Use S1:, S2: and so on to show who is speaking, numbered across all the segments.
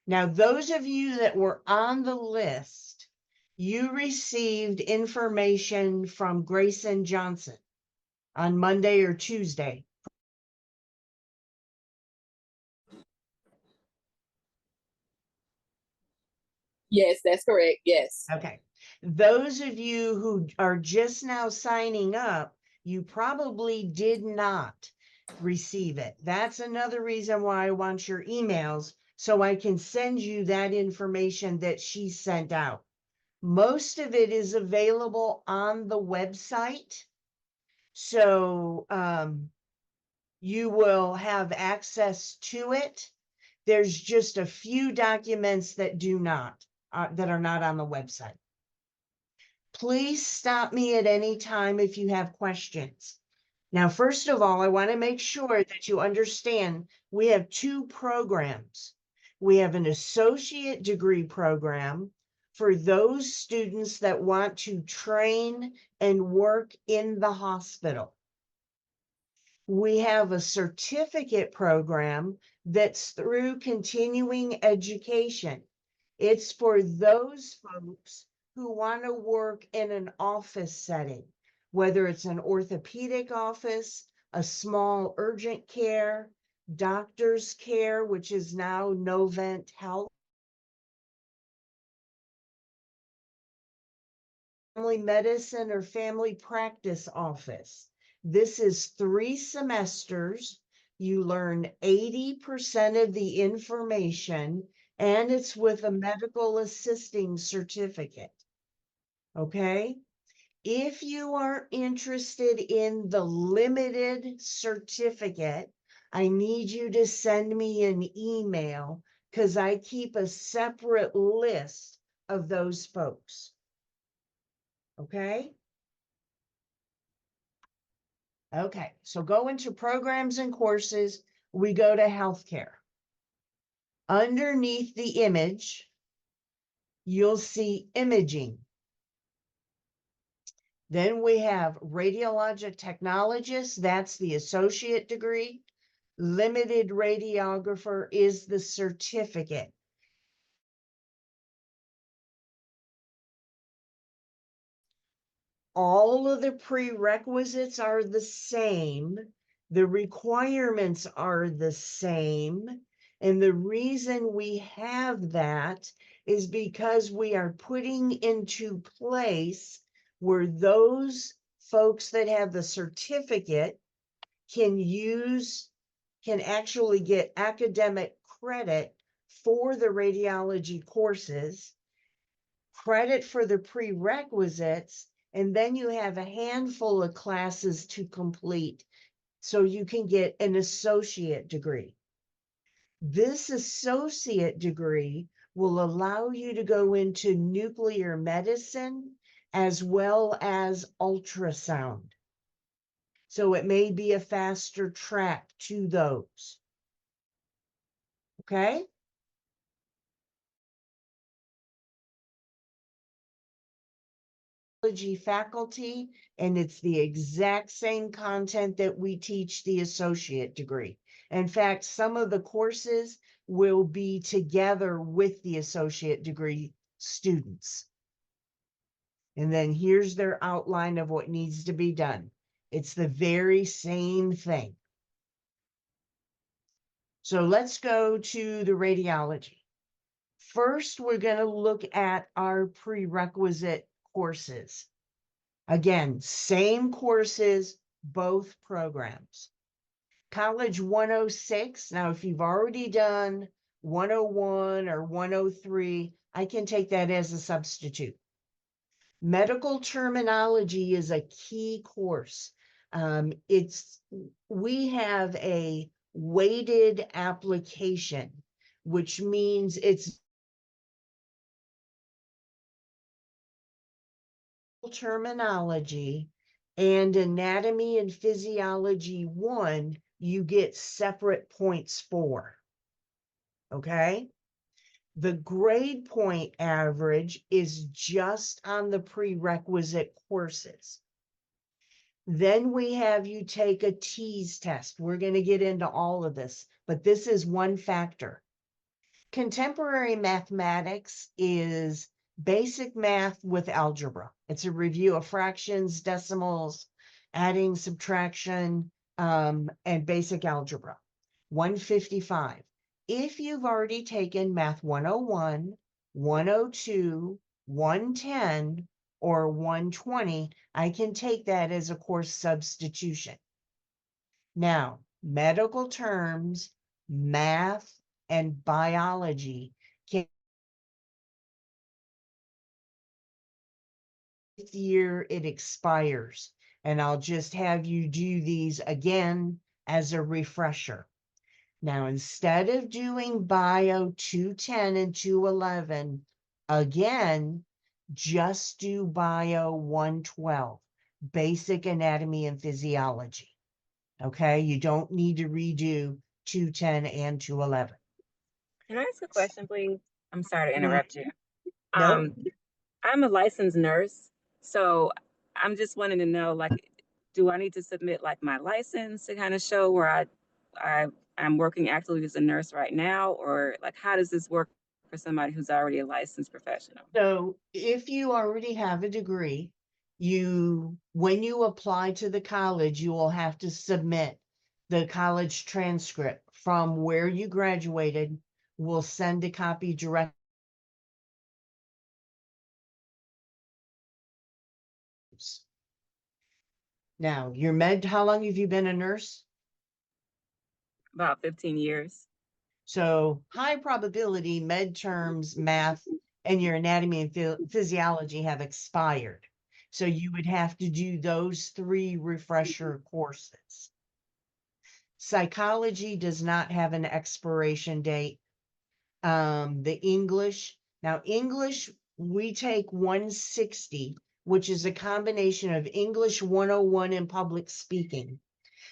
S1: Now, those of you that were on the list, you received information from Grayson Johnson on Monday or Tuesday.
S2: Yes, that's correct. Yes.
S1: Okay. Those of you who are just now signing up, you probably did not receive it. That's another reason why I want your emails, so I can send you that information that she sent out. Most of it is available on the website. So you will have access to it. There's just a few documents that do not, that are not on the website. Please stop me at any time if you have questions. Now, first of all, I want to make sure that you understand we have two programs. We have an associate degree program for those students that want to train and work in the hospital. We have a certificate program that's through continuing education. It's for those folks who want to work in an office setting, whether it's an orthopedic office, a small urgent care, doctor's care, which is now Novent Health, family medicine or family practice office. This is 3 semesters. You learn 80% of the information, and it's with a medical assisting certificate. Okay? If you are interested in the limited certificate, I need you to send me an email because I keep a separate list of those folks. Okay? Okay, so go into programs and courses. We go to healthcare. Underneath the image, you'll see imaging. Then we have radiologic technologist, that's the associate degree. Limited radiographer is the certificate. All of the prerequisites are the same. The requirements are the same. And the reason we have that is because we are putting into place where those folks that have the certificate can actually get academic credit for the radiology courses, credit for the prerequisites, and then you have a handful of classes to complete so you can get an associate degree. This associate degree will allow you to go into nuclear medicine as well as ultrasound. So it may be a faster track to those. Okay? Faculty, and it's the exact same content that we teach the associate degree. In fact, some of the courses will be together with the associate degree students. And then here's their outline of what needs to be done. It's the very same thing. So let's go to the radiology. First, we're going to look at our prerequisite courses. Again, same courses, both programs. College 106, now if you've already done 101 or 103, I can take that as a substitute. Medical terminology is a key course. We have a weighted application, which means it's terminology and anatomy and physiology 1, you get separate points for. Okay? The grade point average is just on the prerequisite courses. Then we have you take a TEAS test. We're going to get into all of this, but this is one factor. Contemporary mathematics is basic math with algebra. It's a review of fractions, decimals, adding, subtraction, and basic algebra. 155. If you've already taken Math 101, 102, 110, or 120, I can take that as a course substitution. Now, medical terms, math, and biology can year it expires. And I'll just have you do these again as a refresher. Now, instead of doing bio 210 and 211, again, just do bio 112, basic anatomy and physiology. Okay, you don't need to redo 210 and 211.
S3: Can I ask a question, please? I'm sorry to
S1: Mhm.
S3: interrupt you.
S1: Nope.
S3: I'm a licensed nurse, so I'm just wanting to know, like, do I need to submit like my license to kind of show where I'm working actively as a nurse right now, or like how does this work for somebody who's already a licensed professional?
S1: So if you already have a degree, when you apply to the college, you will have to submit the college transcript from where you graduated. We'll send a copy direct. Now, how long have you been a nurse?
S3: About 15 years.
S1: So high probability med terms, math, and your anatomy and physiology have expired. So you would have to do those 3 refresher courses. Psychology does not have an expiration date. The English, we take 160, which is a combination of English 101 and public speaking.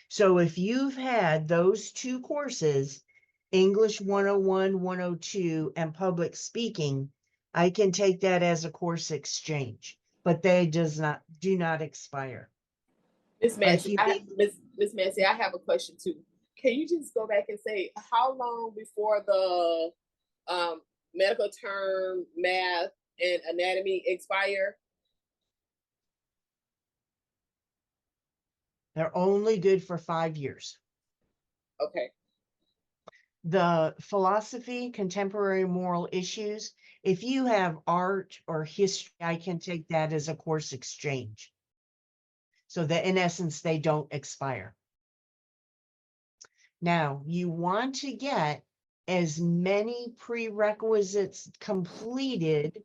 S1: So if you've had those 2 courses, English 101, 102, and public speaking, I can take that as a course exchange, but they do not expire.
S2: Miss
S1: But
S2: Massey, Miss Massey, I have a question too. Can you just go back and say how long before the medical term, math, and anatomy expire?
S1: They're only good for 5 years.
S2: Okay.
S1: The philosophy, contemporary moral issues, if you have art or history, I can take that as a course exchange. So that in essence, they don't expire. Now, you want to get as many prerequisites completed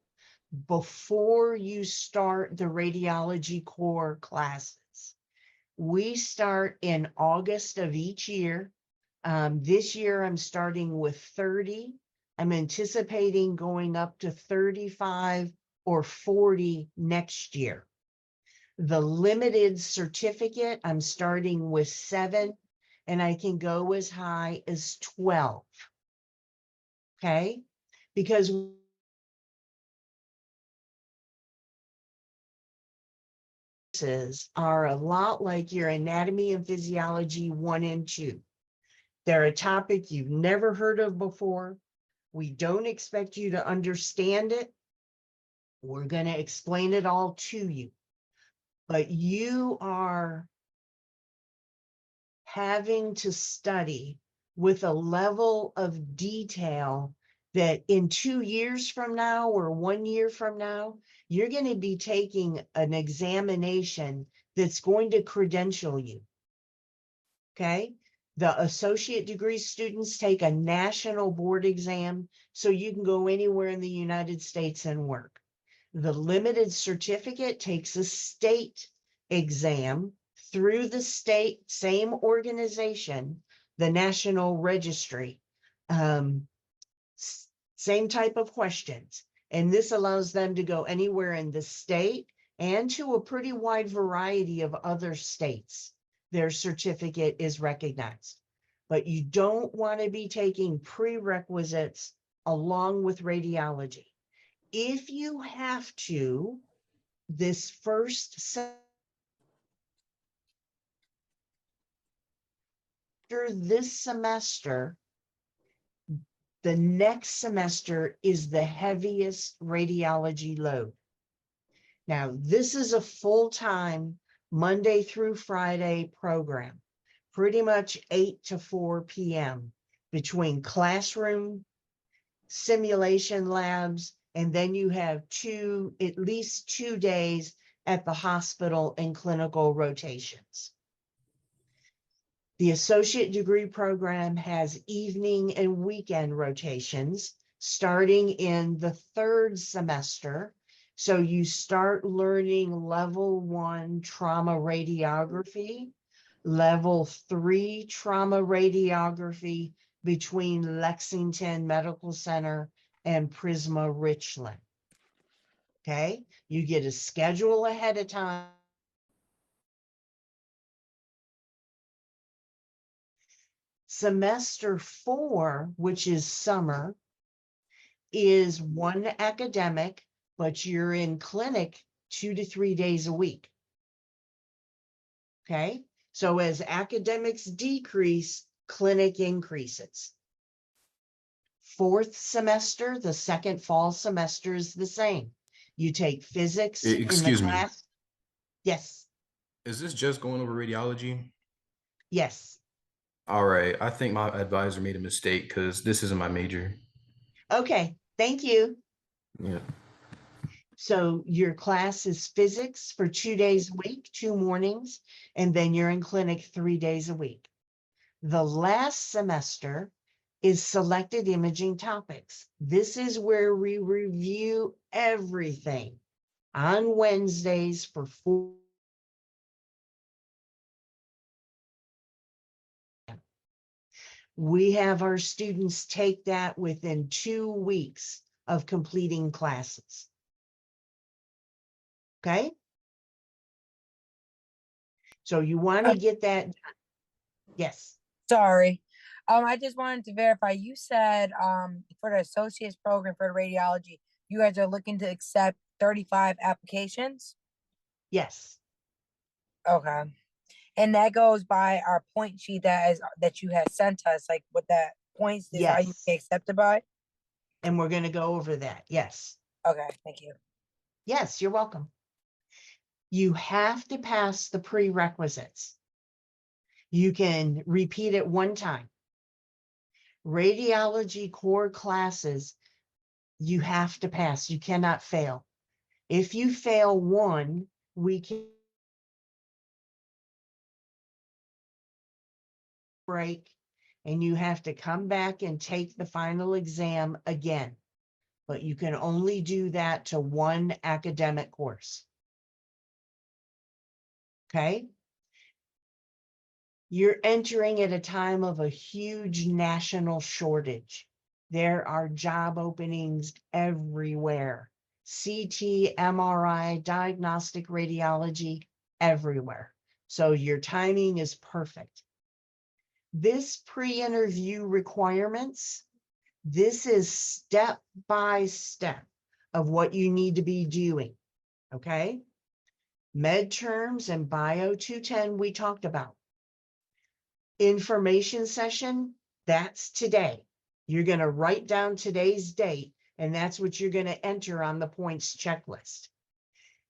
S1: before you start the radiology core classes. We start in August of each year. This year, I'm starting with 30. I'm anticipating going up to 35 or 40 next year. The limited certificate, I'm starting with 7, and I can go as high as 12. Okay? Because are a lot like your anatomy and physiology 1 and 2. They're a topic you've never heard of before. We don't expect you to understand it. We're going to explain it all to you. But you are having to study with a level of detail that in 2 years from now or 1 year from now, you're going to be taking an examination that's going to credential you. Okay? The associate degree students take a national board exam, so you can go anywhere in the United States and work. The limited certificate takes a state exam through the state, same organization, the National Registry. Same type of questions. And this allows them to go anywhere in the state and to a pretty wide variety of other states. Their certificate is recognized. But you don't want to be taking prerequisites along with radiology. If you have to, this first semester, this semester, The next semester is the heaviest radiology load. Now, this is a full-time Monday through Friday program, pretty much 8 to 4 p.m. between classroom, simulation labs, and then you have at least 2 days at the hospital in clinical rotations. The associate degree program has evening and weekend rotations starting in the 3rd semester. So you start learning level 1 trauma radiography, level 3 trauma radiography between Lexington Medical Center and Prisma Richland. Okay, you get a schedule ahead of time. Semester 4, which is summer, is 1 academic, but you're in clinic 2 to 3 days a week. Okay, so as academics decrease, clinic increases. 4th semester, the second fall semester, is the same. You take physics in the
S4: Excuse me.
S1: class. Yes,
S4: Is this just going over radiology?
S1: yes.
S4: All right. I think my advisor made a mistake because this isn't my major.
S1: Okay, thank you.
S4: Yeah.
S1: So your class is physics for 2 days a week, 2 mornings, and then you're in clinic 3 days a week. The last semester is selected imaging topics. This is where we review everything on Wednesdays for 4. We have our students take that within 2 weeks of completing classes. Okay? So you want to get that done. Yes.
S5: Sorry. I just wanted to verify, you said, for the associate's program for radiology, you guys are looking to accept 35 applications?
S1: Yes.
S5: Okay. And that goes by our point sheet that you had sent us, like with that points is how you
S1: Yes.
S5: get accepted by?
S1: And we're going to go over that. Yes.
S5: Okay, thank you.
S1: Yes, you're welcome. You have to pass the prerequisites. You can repeat it 1 time. Radiology core classes, you have to pass. You cannot fail. If you fail 1, we can break and you have to come back and take the final exam again. But you can only do that to 1 academic course. Okay? You're entering at a time of a huge national shortage. There are job openings everywhere. CT, MRI, diagnostic radiology, everywhere. So your timing is perfect. This pre-interview requirements, this is step by step of what you need to be doing. Okay? Med terms and Bio 210 we talked about. Information session, that's today. You're going to write down today's date, and that's what you're going to enter on the points checklist.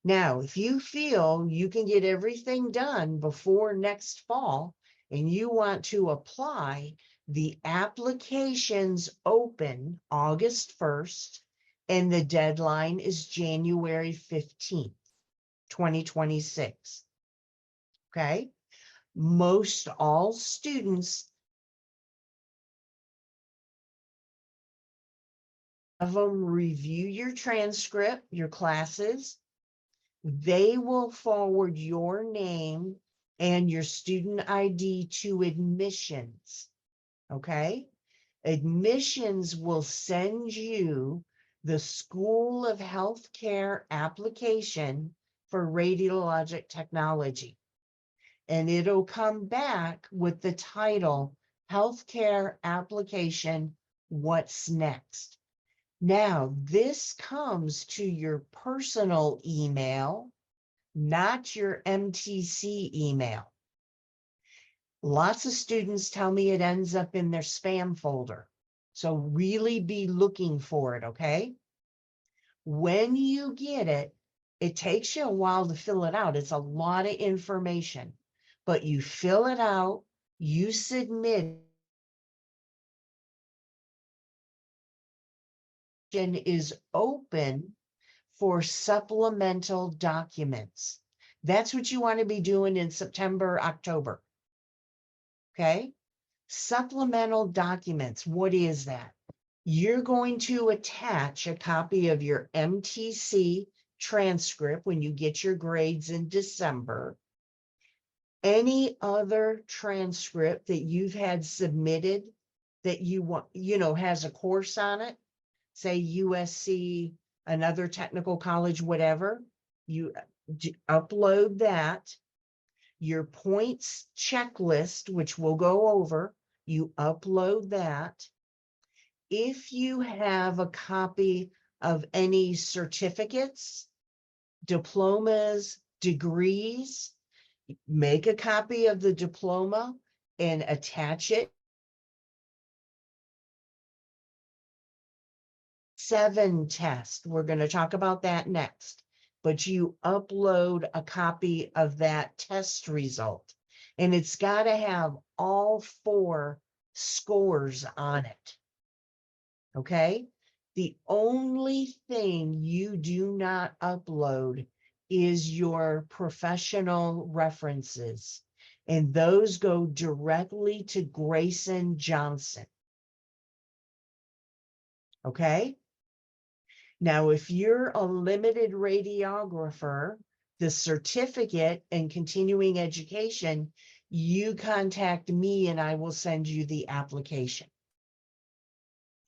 S1: Now, if you feel you can get everything done before next fall and you want to apply, the applications open August 1st, and the deadline is January 15th, 2026. Okay? Most all students have them review your transcript, your classes. They will forward your name and your student ID to admissions. Okay? Admissions will send you the School of Healthcare application for Radiologic Technology. And it'll come back with the title, Healthcare Application, What's Next? Now, this comes to your personal email, not your MTC email. Lots of students tell me it ends up in their spam folder. So really be looking for it, okay? When you get it, it takes you a while to fill it out. It's a lot of information, but you fill it out, you submit it, is open for supplemental documents. That's what you want to be doing in September, October. Okay? Supplemental documents. What is that? You're going to attach a copy of your MTC transcript when you get your grades in December. Any other transcript that you've had submitted that you want, has a course on it, say USC, another technical college, whatever, you upload that. Your points checklist, which we'll go over, you upload that. If you have a copy of any certificates, diplomas, degrees, make a copy of the diploma and attach it. 7 test. We're going to talk about that next. But you upload a copy of that test result. And it's got to have all 4 scores on it. Okay? The only thing you do not upload is your professional references. And those go directly to Grayson Johnson. Okay? Now, if you're a limited radiographer, the certificate and continuing education, you contact me and I will send you the application.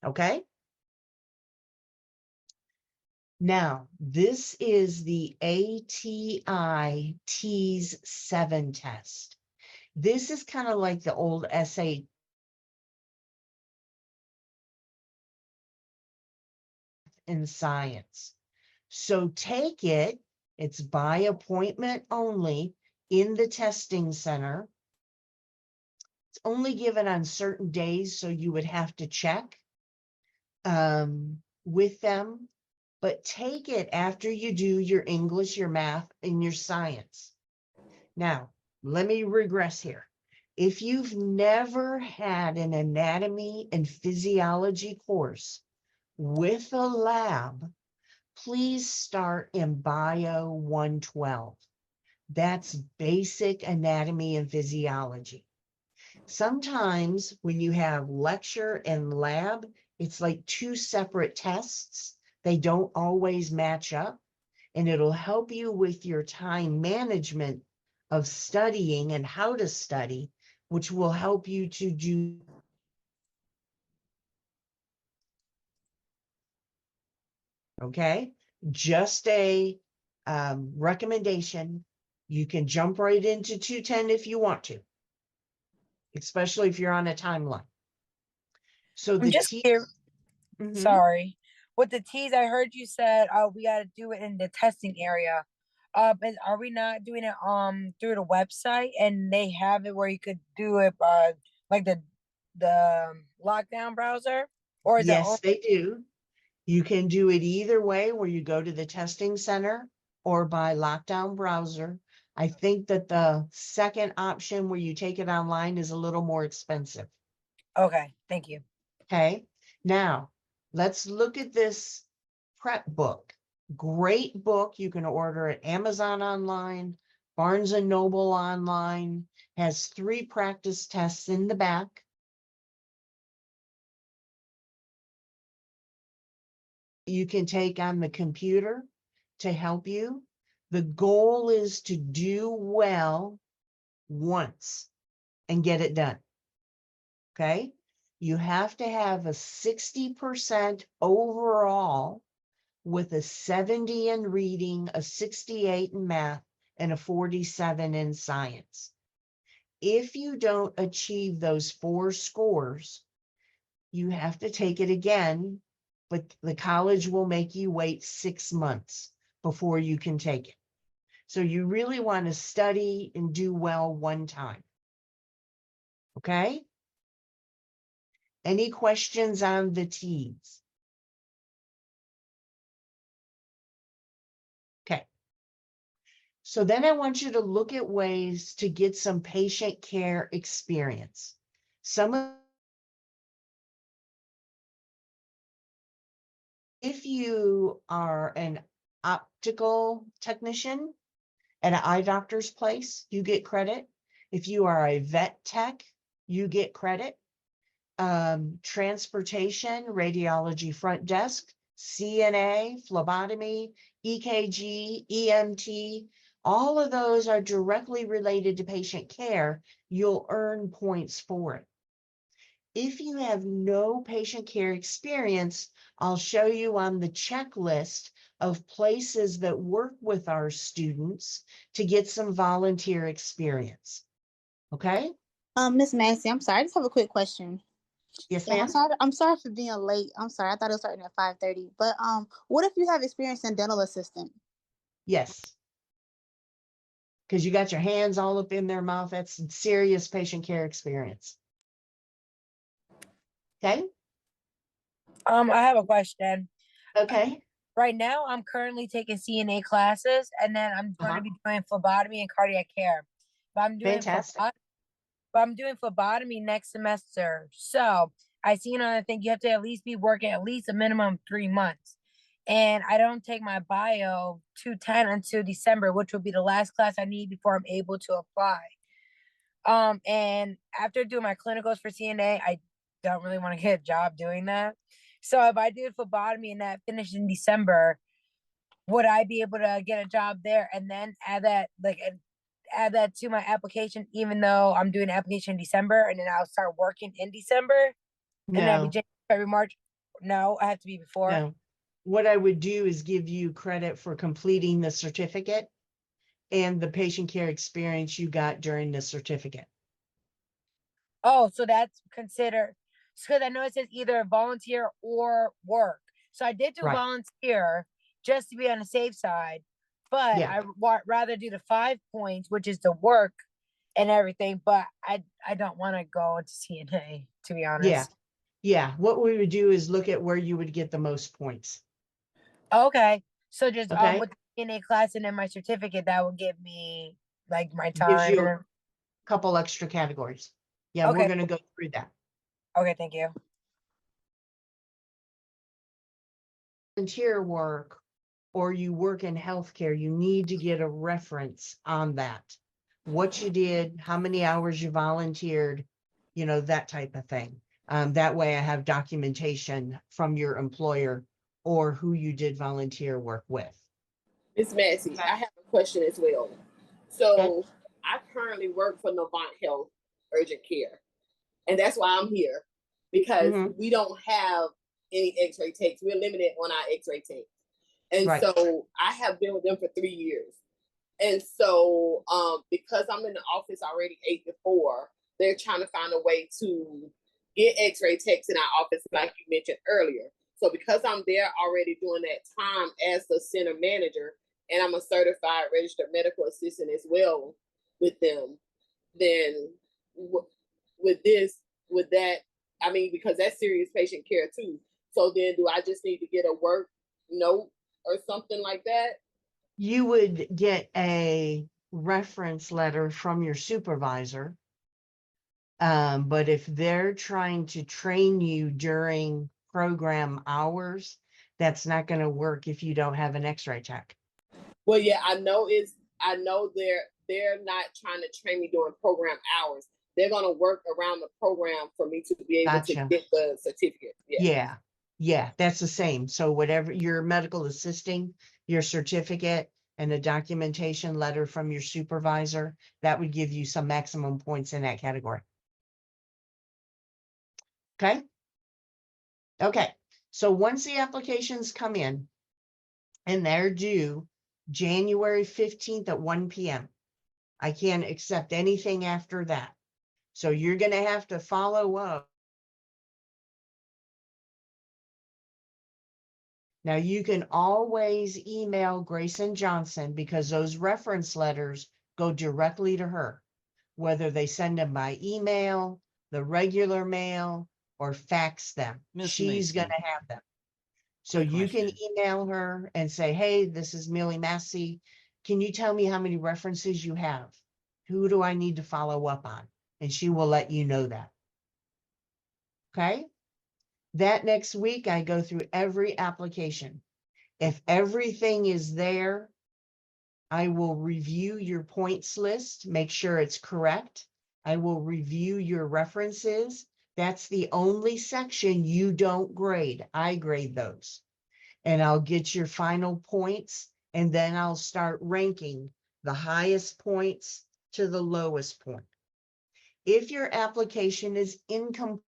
S1: Okay? Now, this is the ATI TEAS 7 test. This is kind of like the old SAT in science. So take it, it's by appointment only in the testing center. It's only given on certain days, so you would have to check with them, but take it after you do your English, your math, and your science. Now, let me regress here. If you've never had an anatomy and physiology course with a lab, please start in Bio 112. That's basic anatomy and physiology. Sometimes when you have lecture and lab, it's like 2 separate tests. They don't always match up, and it'll help you with your time management of studying and how to study, which will help you to do. Okay, just a recommendation. You can jump right into 210 if you want to, especially if you're on a timeline. So
S5: I'm
S1: the
S5: just here.
S1: Mhm.
S5: Sorry. With the T's, I heard you said, we got to do it in the testing area. But are we not doing it through the website, and they have it where you could do it like the lockdown browser, or is it
S1: Yes, they do. You can do it either way, where you go to the testing center or by lockdown browser. I think that the second option where you take it online is a little more expensive.
S5: okay? Thank you.
S1: Okay, now let's look at this prep book. Great book. You can order it Amazon online, Barnes and Noble online, has 3 practice tests in the back. You can take on the computer to help you. The goal is to do well once and get it done. Okay? You have to have a 60% overall with a 70 in reading, a 68 in math, and a 47 in science. If you don't achieve those 4 scores, you have to take it again, but the college will make you wait 6 months before you can take it. So you really want to study and do well one time. Okay? Any questions on the T's? Okay. So then I want you to look at ways to get some patient care experience. If you are an optical technician at an eye doctor's place, you get credit. If you are a vet tech, you get credit. Transportation, radiology front desk, CNA, phlebotomy, EKG, EMT, all of those are directly related to patient care. You'll earn points for it. If you have no patient care experience, I'll show you on the checklist of places that work with our students to get some volunteer experience. Okay?
S6: Miss Massey, I'm sorry. I just have a quick question.
S1: Yes,
S6: And
S1: ma'am?
S6: I'm sorry for being late. I'm sorry. I thought it was starting at 5:30. But what if you have experience in dental assistant?
S1: Yes. Because you got your hands all up in their mouth. That's some serious patient care experience. Okay?
S5: I have a question.
S1: Okay.
S5: Right now, I'm currently taking CNA classes, and then I'm going to be doing phlebotomy and cardiac care. But I'm doing
S1: Fantastic.
S5: phlebotomy next semester. So I see another thing. You have to at least be working at least a minimum of 3 months. And I don't take my bio 210 until December, which will be the last class I need before I'm able to apply. And after doing my clinicals for CNA, I don't really want to get a job doing that. So if I do phlebotomy and that finished in December, would I be able to get a job there and then add that to my application, even though I'm doing an application in December, and then I'll start working in December, and then it'll be
S1: No,
S5: January, February, March? No, I have to be before.
S1: no. What I would do is give you credit for completing the certificate and the patient care experience you got during the certificate.
S5: Oh, so that's considered, because I know it says either volunteer or work. So I did do
S1: Right.
S5: volunteer just to be on the safe side, but
S1: Yeah.
S5: I rather do the 5 points, which is the work and everything. But I don't want to go into CNA, to be honest.
S1: Yeah. Yeah. What we would do is look at where you would get the most points.
S5: Okay. So just
S1: Okay.
S5: with the CNA class and then my certificate, that will give me like my
S1: Gives
S5: time.
S1: you
S5: and
S1: a
S5: then-
S1: couple extra categories. Yeah, we're
S5: Okay.
S1: going to go through that.
S5: Okay, thank you.
S1: Volunteer work or you work in healthcare, you need to get a reference on that. What you did, how many hours you volunteered, you know, that type of thing. That way I have documentation from your employer or who you did volunteer work with.
S2: Miss Massey, I have a question as well. So I currently work for Novant Health Urgent Care, and that's why I'm here, because we don't have any X-ray techs. We're limited on our X-ray techs, and
S1: Right.
S2: so I have been with them for 3 years. And so, because I'm in the office already 8 to 4, they're trying to find a way to get X-ray techs in our office, like you mentioned earlier. So because I'm there already doing that time as the center manager, and I'm a certified registered medical assistant as well with them, then with that, I mean, because that's serious patient care too. So then do I just need to get a work note or something like that?
S1: You would get a reference letter from your supervisor. But if they're trying to train you during program hours, that's not going to work if you don't have an X-ray tech.
S2: Well, yeah, I know they're not trying to train me during program hours. They're going to work around the program for me to be able to get the certificate.
S1: Yeah, that's the same. So whatever your medical assisting, your certificate and a documentation letter from your supervisor, that would give you some maximum points in that category. Okay. Okay. So once the applications come in and they're due January 15th at 1 p.m., I can't accept anything after that. So you're going to have to follow up. Now you can always email Grayson Johnson because those reference letters go directly to her, whether they send them by email, the regular mail, or fax them.
S7: Miss
S1: She's
S7: Macy,
S1: gonna have them. So
S7: quick
S1: you can
S7: question.
S1: email her and say, hey, this is Millie Massey. Can you tell me how many references you have? Who do I need to follow up on? And she will let you know that. Okay? That next week, I go through every application. If everything is there, I will review your points list, make sure it's correct. I will review your references. That's the only section you don't grade. I grade those. And I'll get your final points, and then I'll start ranking the highest points to the lowest point. If your application is incomplete,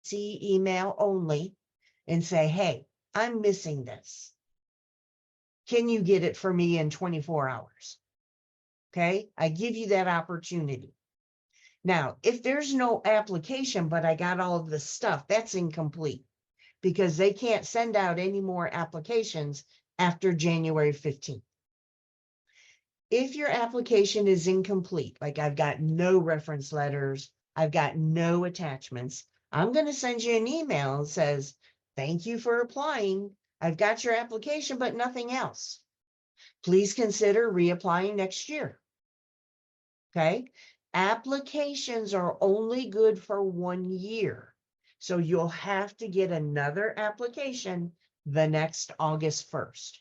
S1: see email only and say, hey, I'm missing this. Can you get it for me in 24 hours? Okay, I give you that opportunity. Now, if there's no application, but I got all of this stuff, that's incomplete because they can't send out any more applications after January 15th. If your application is incomplete, like I've got no reference letters, I've got no attachments, I'm going to send you an email that says, thank you for applying. I've got your application, but nothing else. Please consider reapplying next year. Okay. Applications are only good for 1 year. So you'll have to get another application the next August 1st.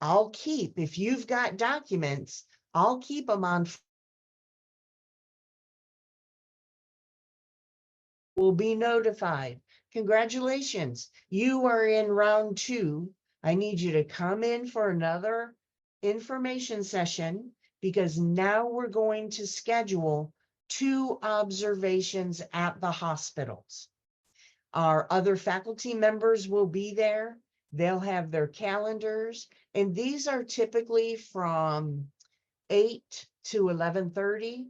S1: I'll keep, if you've got documents, I'll keep them on. Will be notified. Congratulations, you are in round 2. I need you to come in for another information session because now we're going to schedule 2 observations at the hospitals. Our other faculty members will be there. They'll have their calendars, and these are typically from 8 to 11:30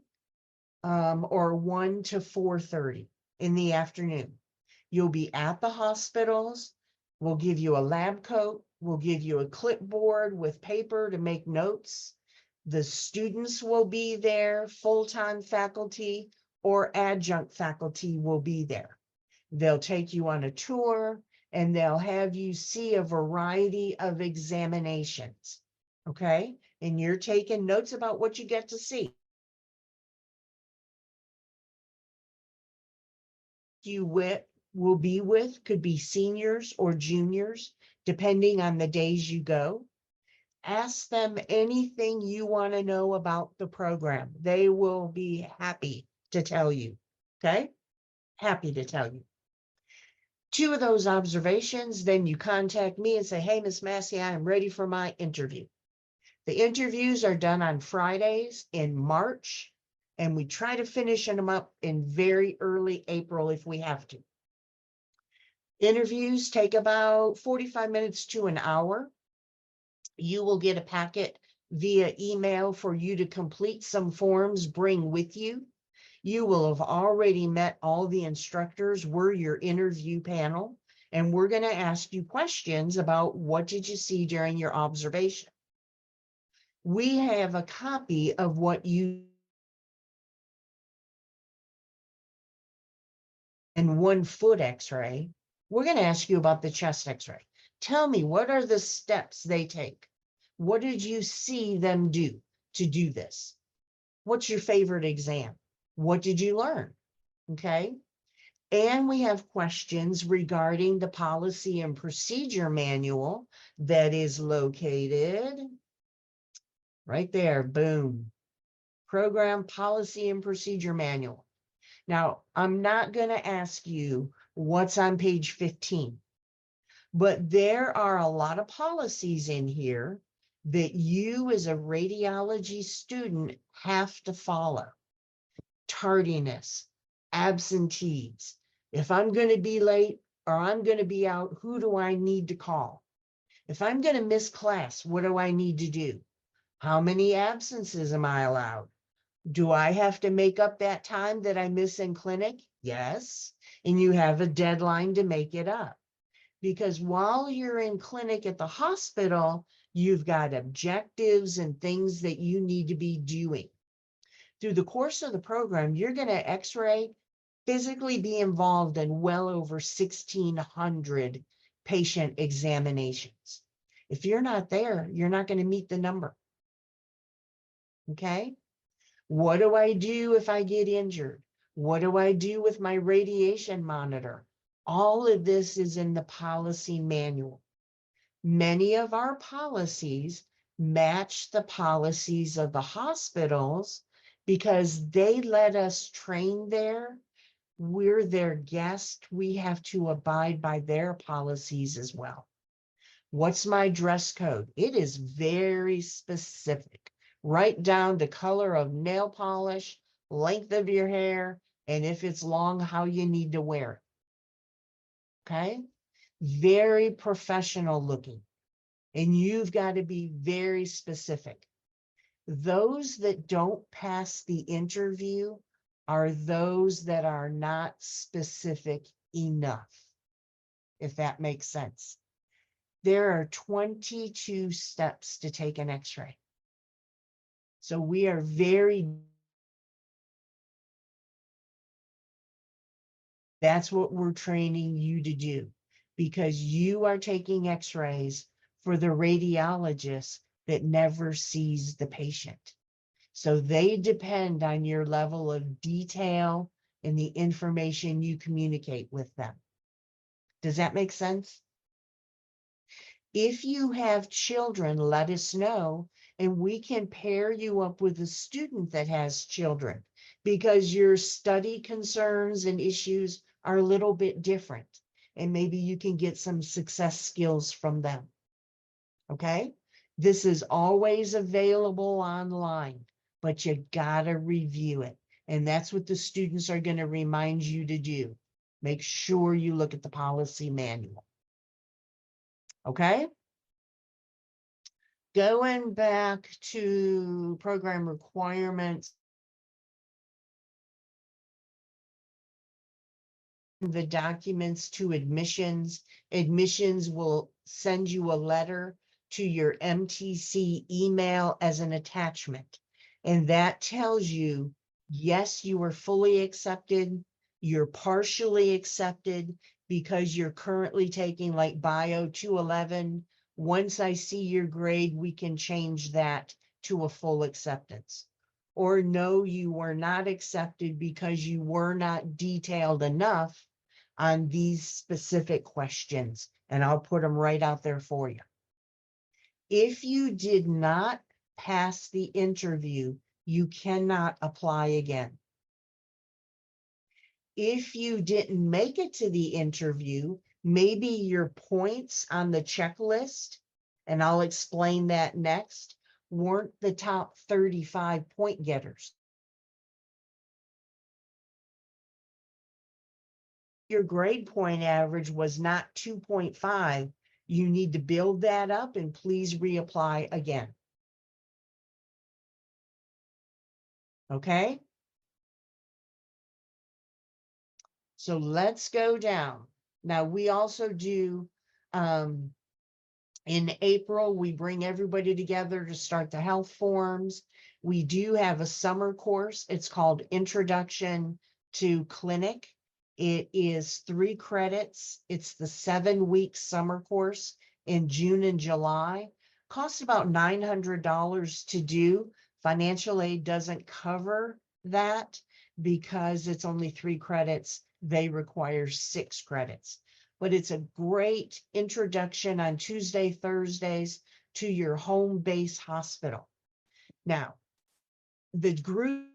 S1: or 1 to 4:30 in the afternoon. You'll be at the hospitals. We'll give you a lab coat. We'll give you a clipboard with paper to make notes. The students will be there, full-time faculty or adjunct faculty will be there. They'll take you on a tour and they'll have you see a variety of examinations. Okay? And you're taking notes about what you get to see. You will be with could be seniors or juniors, depending on the days you go. Ask them anything you want to know about the program. They will be happy to tell you. Okay? Happy to tell you. 2 of those observations, then you contact me and say, hey, Miss Massey, I am ready for my interview. The interviews are done on Fridays in March, and we try to finish them up in very early April if we have to. Interviews take about 45 minutes to an hour. You will get a packet via email for you to complete some forms, bring with you. You will have already met all the instructors. We're your interview panel, and we're going to ask you questions about what did you see during your observation. We have a copy of what you and 1 foot x-ray. We're going to ask you about the chest x-ray. Tell me, what are the steps they take? What did you see them do to do this? What's your favorite exam? What did you learn? Okay. And we have questions regarding the policy and procedure manual that is located right there. Boom. Program policy and procedure manual. Now, I'm not going to ask you what's on page 15, but there are a lot of policies in here that you as a radiology student have to follow. Tardiness, absentees. If I'm going to be late or I'm going to be out, who do I need to call? If I'm going to miss class, what do I need to do? How many absences am I allowed? Do I have to make up that time that I miss in clinic? Yes. And you have a deadline to make it up. Because while you're in clinic at the hospital, you've got objectives and things that you need to be doing. Through the course of the program, you're going to x-ray, physically be involved in well over 1,600 patient examinations. If you're not there, you're not going to meet the number. Okay? What do I do if I get injured? What do I do with my radiation monitor? All of this is in the policy manual. Many of our policies match the policies of the hospitals because they let us train there. We're their guest. We have to abide by their policies as well. What's my dress code? It is very specific, right down to color of nail polish, length of your hair, and if it's long, how you need to wear it. Okay? Very professional looking. And you've got to be very specific. Those that don't pass the interview are those that are not specific enough, if that makes sense. There are 22 steps to take an x-ray. So we are that's what we're training you to do, because you are taking x-rays for the radiologist that never sees the patient. So they depend on your level of detail and the information you communicate with them. Does that make sense? If you have children, let us know, and we can pair you up with a student that has children, because your study concerns and issues are a little bit different, and maybe you can get some success skills from them. Okay? This is always available online, but you gotta review it. And that's what the students are gonna remind you to do. Make sure you look at the policy manual. Okay? Going back to program requirements, the documents to admissions. Admissions will send you a letter to your MTC email as an attachment. And that tells you, yes, you are fully accepted, you're partially accepted because you're currently taking like Bio 211. Once I see your grade, we can change that to a full acceptance. Or no, you were not accepted because you were not detailed enough on these specific questions, and I'll put them right out there for you. If you did not pass the interview, you cannot apply again. If you didn't make it to the interview, maybe your points on the checklist, and I'll explain that next, weren't the top 35 point getters. Your grade point average was not 2.5, you need to build that up and please reapply again. Okay? So let's go down. Now we also do, in April, we bring everybody together to start the health forums. We do have a summer course. It's called Introduction to Clinic. It is 3 credits. It's the 7-week summer course in June and July. Costs about $900 to do. Financial aid doesn't cover that because it's only 3 credits. They require 6 credits. But it's a great introduction on Tuesday, Thursdays to your home base hospital. Now, the group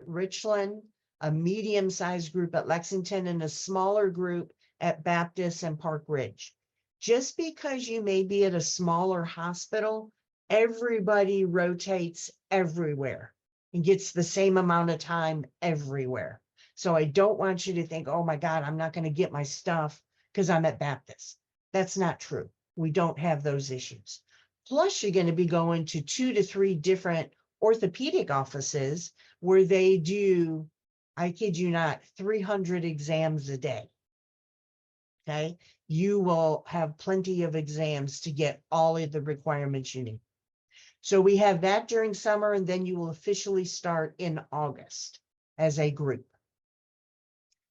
S1: Richland, a medium-sized group at Lexington, and a smaller group at Baptist and Park Ridge. Just because you may be at a smaller hospital, everybody rotates everywhere and gets the same amount of time everywhere. So I don't want you to think, oh my God, I'm not going to get my stuff because I'm at Baptist. That's not true. We don't have those issues. Plus, you're going to be going to 2 to 3 different orthopedic offices where they do, I kid you not, 300 exams a day. Okay. You will have plenty of exams to get all of the requirements you need. So we have that during summer, and then you will officially start in August as a group.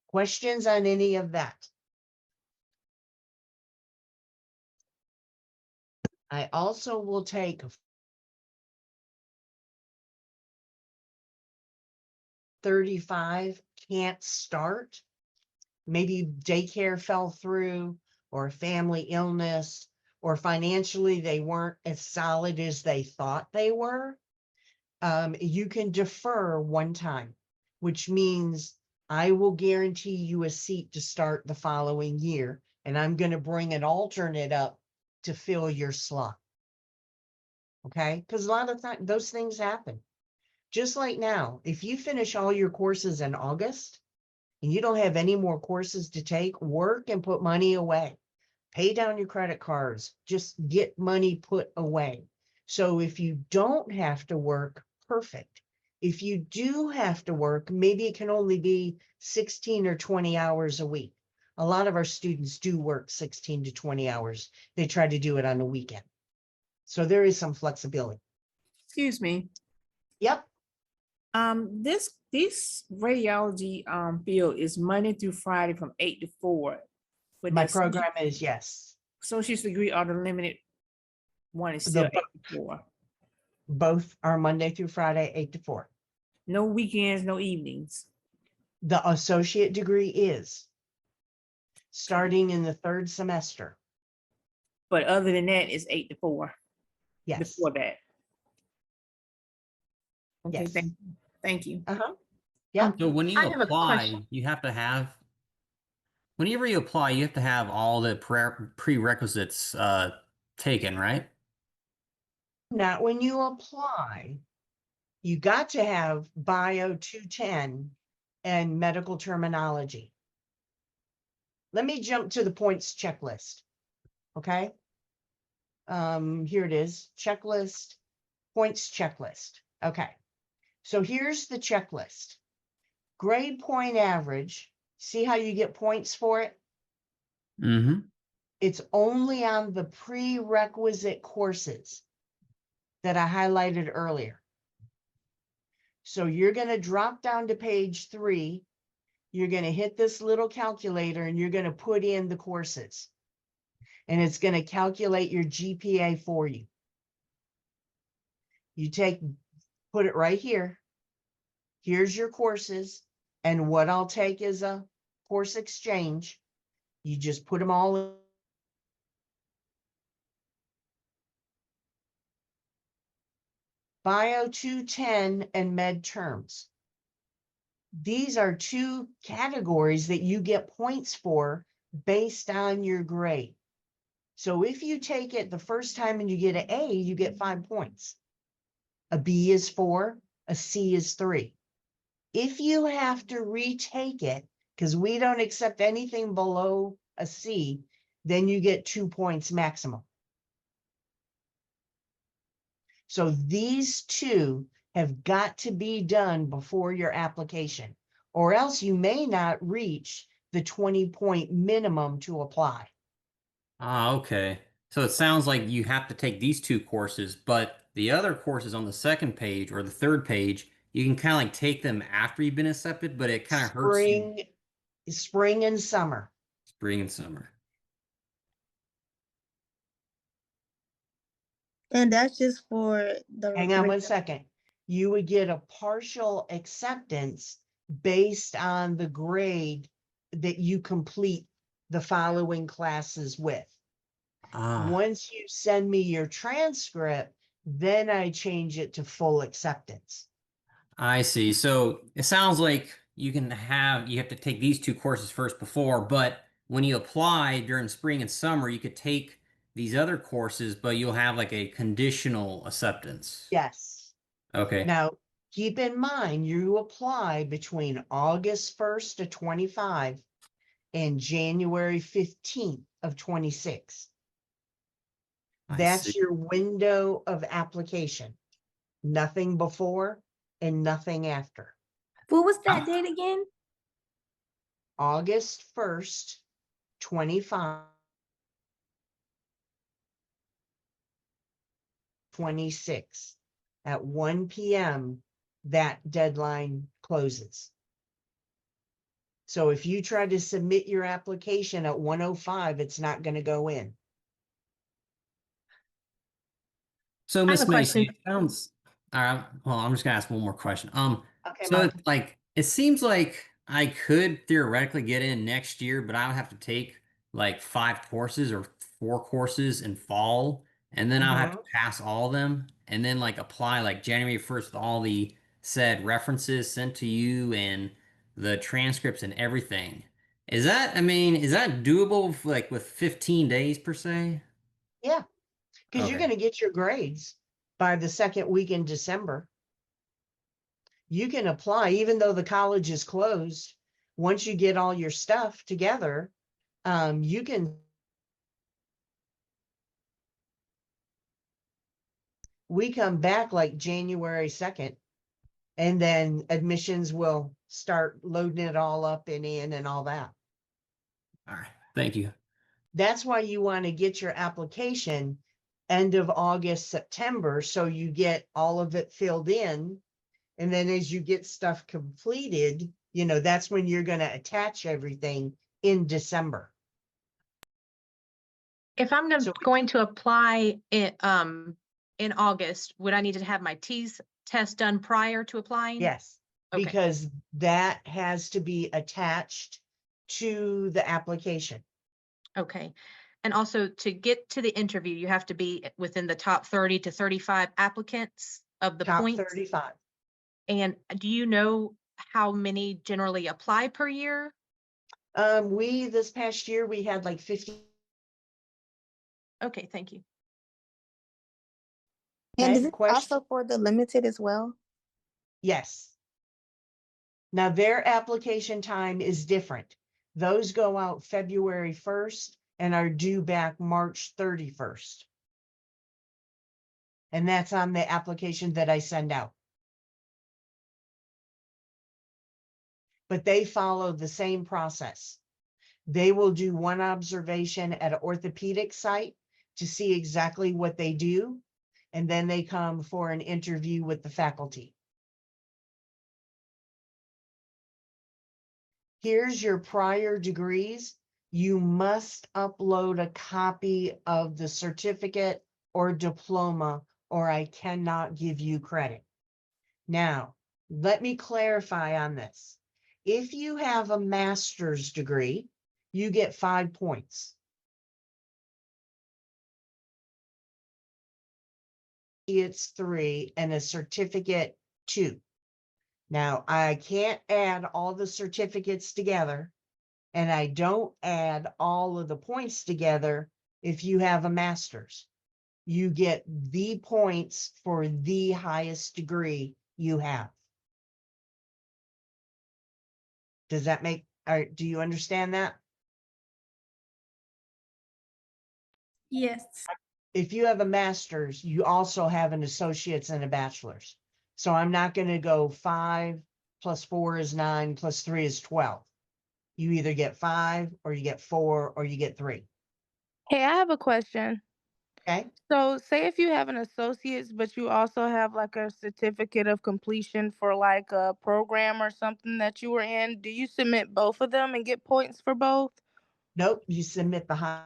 S1: Questions on any of that? I also will take 35 can't start. Maybe daycare fell through, or family illness, or financially they weren't as solid as they thought they were. You can defer one time, which means I will guarantee you a seat to start the following year, and I'm going to bring an alternate up to fill your slot. Okay? Because a lot of times those things happen. Just like now, if you finish all your courses in August and you don't have any more courses to take, work and put money away. Pay down your credit cards, just get money put away. So if you don't have to work, perfect. If you do have to work, maybe it can only be 16 or 20 hours a week. A lot of our students do work 16 to 20 hours. They try to do it on the weekend. So there is some flexibility.
S7: Excuse me.
S1: Yep.
S7: This radiology field is Monday through Friday from 8 to 4. But
S1: My
S7: the
S1: program is yes.
S7: associate's degree or the limited one is
S1: The
S7: still
S1: bo-
S7: 8 to 4.
S1: Both are Monday through Friday, 8 to 4.
S7: No weekends, no evenings.
S1: The associate degree is starting in the 3rd semester.
S7: But other than that, it's 8 to 4
S1: Yes.
S7: before that. Okay,
S1: Yes.
S7: thank you.
S1: Uh-huh. Yeah.
S8: So when you
S9: I have a
S8: apply,
S9: question.
S8: you have to have, whenever you apply, you have to have all the prerequisites taken, right?
S1: Not when you apply. You got to have Bio 210 and medical terminology. Let me jump to the points checklist. Okay. Here it is. Checklist, points checklist. Okay. So here's the checklist. Grade point average. See how you get points for it?
S8: Mm-hmm.
S1: It's only on the prerequisite courses that I highlighted earlier. So you're going to drop down to page 3. You're going to hit this little calculator and you're going to put in the courses. And it's going to calculate your GPA for you. You put it right here. Here's your courses. And what I'll take is a course exchange. You just put them all in. Bio 210 and med terms. These are 2 categories that you get points for based on your grade. So if you take it the first time and you get an A, you get 5 points. A B is 4, a C is 3. If you have to retake it, because we don't accept anything below a C, then you get 2 points maximum. So these 2 have got to be done before your application, or else you may not reach the 20-point minimum to apply.
S8: Ah, okay. So it sounds like you have to take these 2 courses, but the other courses on the 2nd page or the 3rd page, you can kind of like take them after you've been accepted, but it kind of hurts you.
S1: Spring and summer.
S8: Spring and summer.
S6: And that's just for the.
S1: Hang on one second. You would get a partial acceptance based on the grade that you complete the following classes with.
S8: Ah,
S1: Once you send me your transcript, then I change it to full acceptance.
S8: I see. So it sounds like you have to take these 2 courses first before, but when you apply during spring and summer, you could take these other courses, but you'll have like a conditional acceptance.
S1: Yes.
S8: Okay.
S1: Now, keep in mind, you apply between August 1st of 25 and January 15th of 26.
S8: I
S1: That's
S8: see.
S1: your window of application. Nothing before and nothing after.
S9: What was that date again?
S1: August 1st, 25 26. At 1 p.m., that deadline closes. So if you try to submit your application at 1:05, it's not going to go in.
S8: So,
S9: I have
S8: Miss
S9: a
S8: Macy,
S9: question.
S8: it sounds all right. Well, I'm just gonna ask one more question.
S1: Okay,
S8: So
S1: Mike.
S8: like it seems like I could theoretically get in next year, but I would have to take like 5 courses or 4 courses in fall, and then I'll have to pass all of them, and then like apply like January 1st with all the said references sent to you and the transcripts and everything. Is that, I mean, is that doable like with 15 days per se?
S1: Yeah, because you're
S8: Okay.
S1: going to get your grades by the second week in December. You can apply, even though the college is closed. Once you get all your stuff together, you can. We come back like January 2nd, and then admissions will start loading it all up and in and all that.
S8: All right. Thank you.
S1: That's why you want to get your application end of August, September, so you get all of it filled in. And then as you get stuff completed, you know, that's when you're going to attach everything in December.
S10: If I'm
S1: So-
S10: going to apply in August, would I need to have my TEAS test done prior to applying?
S1: Yes,
S10: Okay.
S1: because that has to be attached to the application.
S10: Okay. And also to get to the interview, you have to be within the top 30 to 35 applicants of the
S1: Top
S10: points.
S1: 35.
S10: And do you know how many generally apply per year?
S1: This past year, we had like 50.
S10: Okay, thank you.
S6: And
S1: Okay,
S6: is it
S1: question?
S6: also for the limited as well?
S1: Yes. Now their application time is different. Those go out February 1st and are due back March 31st. And that's on the application that I send out. But they follow the same process. They will do one observation at an orthopedic site to see exactly what they do. And then they come for an interview with the faculty. Here's your prior degrees. You must upload a copy of the certificate or diploma, or I cannot give you credit. Now, let me clarify on this. If you have a master's degree, you get 5 points. It's 3 and a certificate 2. Now, I can't add all the certificates together, and I don't add all of the points together if you have a master's. You get the points for the highest degree you have. Does that make, or do you understand that?
S9: Yes.
S1: If you have a master's, you also have an associate's and a bachelor's. So I'm not going to go 5 plus 4 is 9 plus 3 is 12. You either get 5 or you get 4 or you get 3.
S11: Hey, I have a question.
S1: Okay.
S11: So, say if you have an associate's, but you also have like a certificate of completion for like a program or something that you were in, do you submit both of them and get points for both?
S1: Nope. You submit the high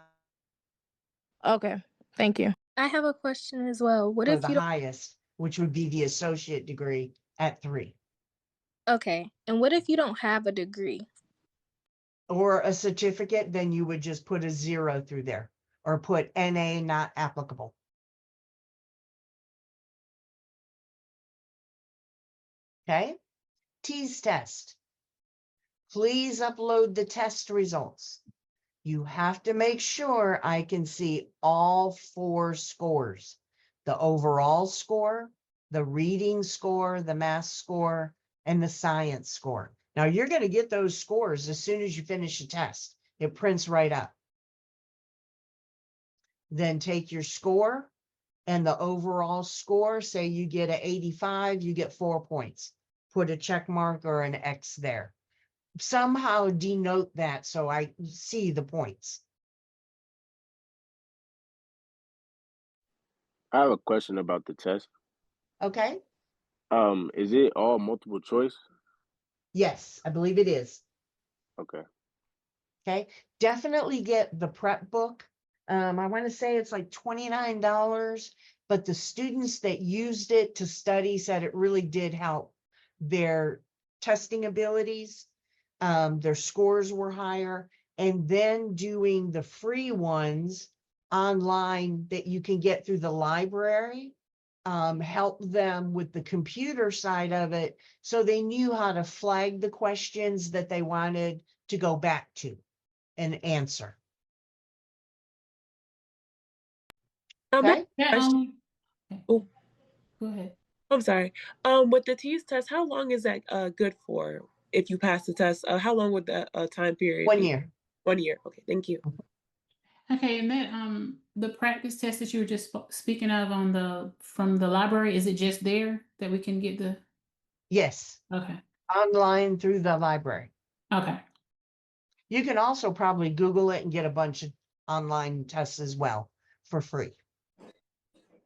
S11: Okay, thank you.
S9: I have a question as well. What
S1: for
S9: if
S1: the
S9: you don't,
S1: highest, which would be the associate degree at 3.
S9: okay, and what if you don't have a degree?
S1: Or a certificate, then you would just put a 0 through there or put NA not applicable. Okay. TEAS test. Please upload the test results. You have to make sure I can see all 4 scores: the overall score, the reading score, the math score, and the science score. Now you're going to get those scores as soon as you finish the test. It prints right up. Then take your score and the overall score. Say you get an 85, you get 4 points. Put a check mark or an X there. Somehow denote that so I see the points.
S12: I have a question about the test.
S1: Okay?
S12: Is it all multiple choice?
S1: Yes, I believe it is.
S12: Okay.
S1: Okay, definitely get the prep book. I want to say it's like $29, but the students that used it to study said it really did help their testing abilities. Their scores were higher, and then doing the free ones online that you can get through the library help them with the computer side of it, so they knew how to flag the questions that they wanted to go back to and answer. Okay.
S13: Yeah,
S7: Oh,
S13: go ahead.
S7: I'm sorry. With the TEAS test, how long is that good for? If you pass the test, how long would that time period
S1: 1
S7: be?
S1: year.
S7: 1 year. Okay, thank you.
S13: Okay, and that the practice test that you were just speaking of on from the library, is it just there that we can get the?
S1: Yes,
S13: Okay.
S1: online through the library.
S13: Okay.
S1: You can also probably Google it and get a bunch of online tests as well for free.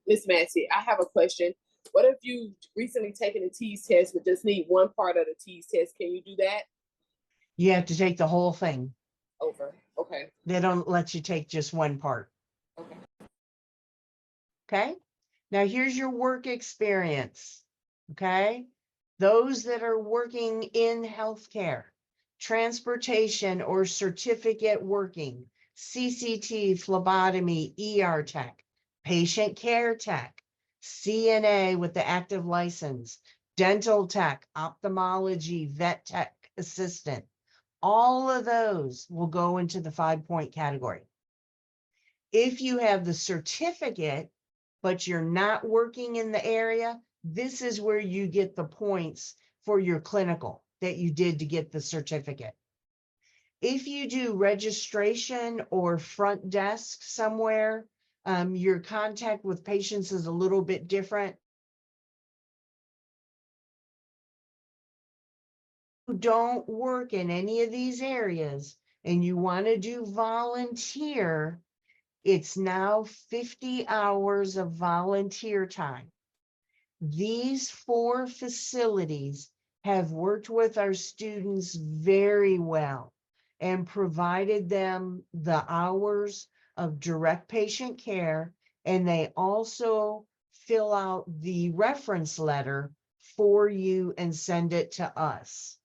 S2: Miss Massey, I have a question. What if you recently taken a TEAS test but just need one part of the TEAS test? Can you do that?
S1: You have to take the whole thing.
S2: Over. Okay.
S1: They don't let you take just one part.
S2: Okay.
S1: Okay. Now here's your work experience. Okay. Those that are working in healthcare, transportation or certificate working, CCT, phlebotomy, ER tech, patient care tech, CNA with the active license, dental tech, ophthalmology, vet tech assistant. All of those will go into the 5-point category. If you have the certificate, but you're not working in the area, this is where you get the points for your clinical that you did to get the certificate. If you do registration or front desk somewhere, your contact with patients is a little bit different. If you don't work in any of these areas and you want to do volunteer, it's now 50 hours of volunteer time. These 4 facilities have worked with our students very well and provided them the hours of direct patient care, and they also fill out the reference letter for you and send it to us.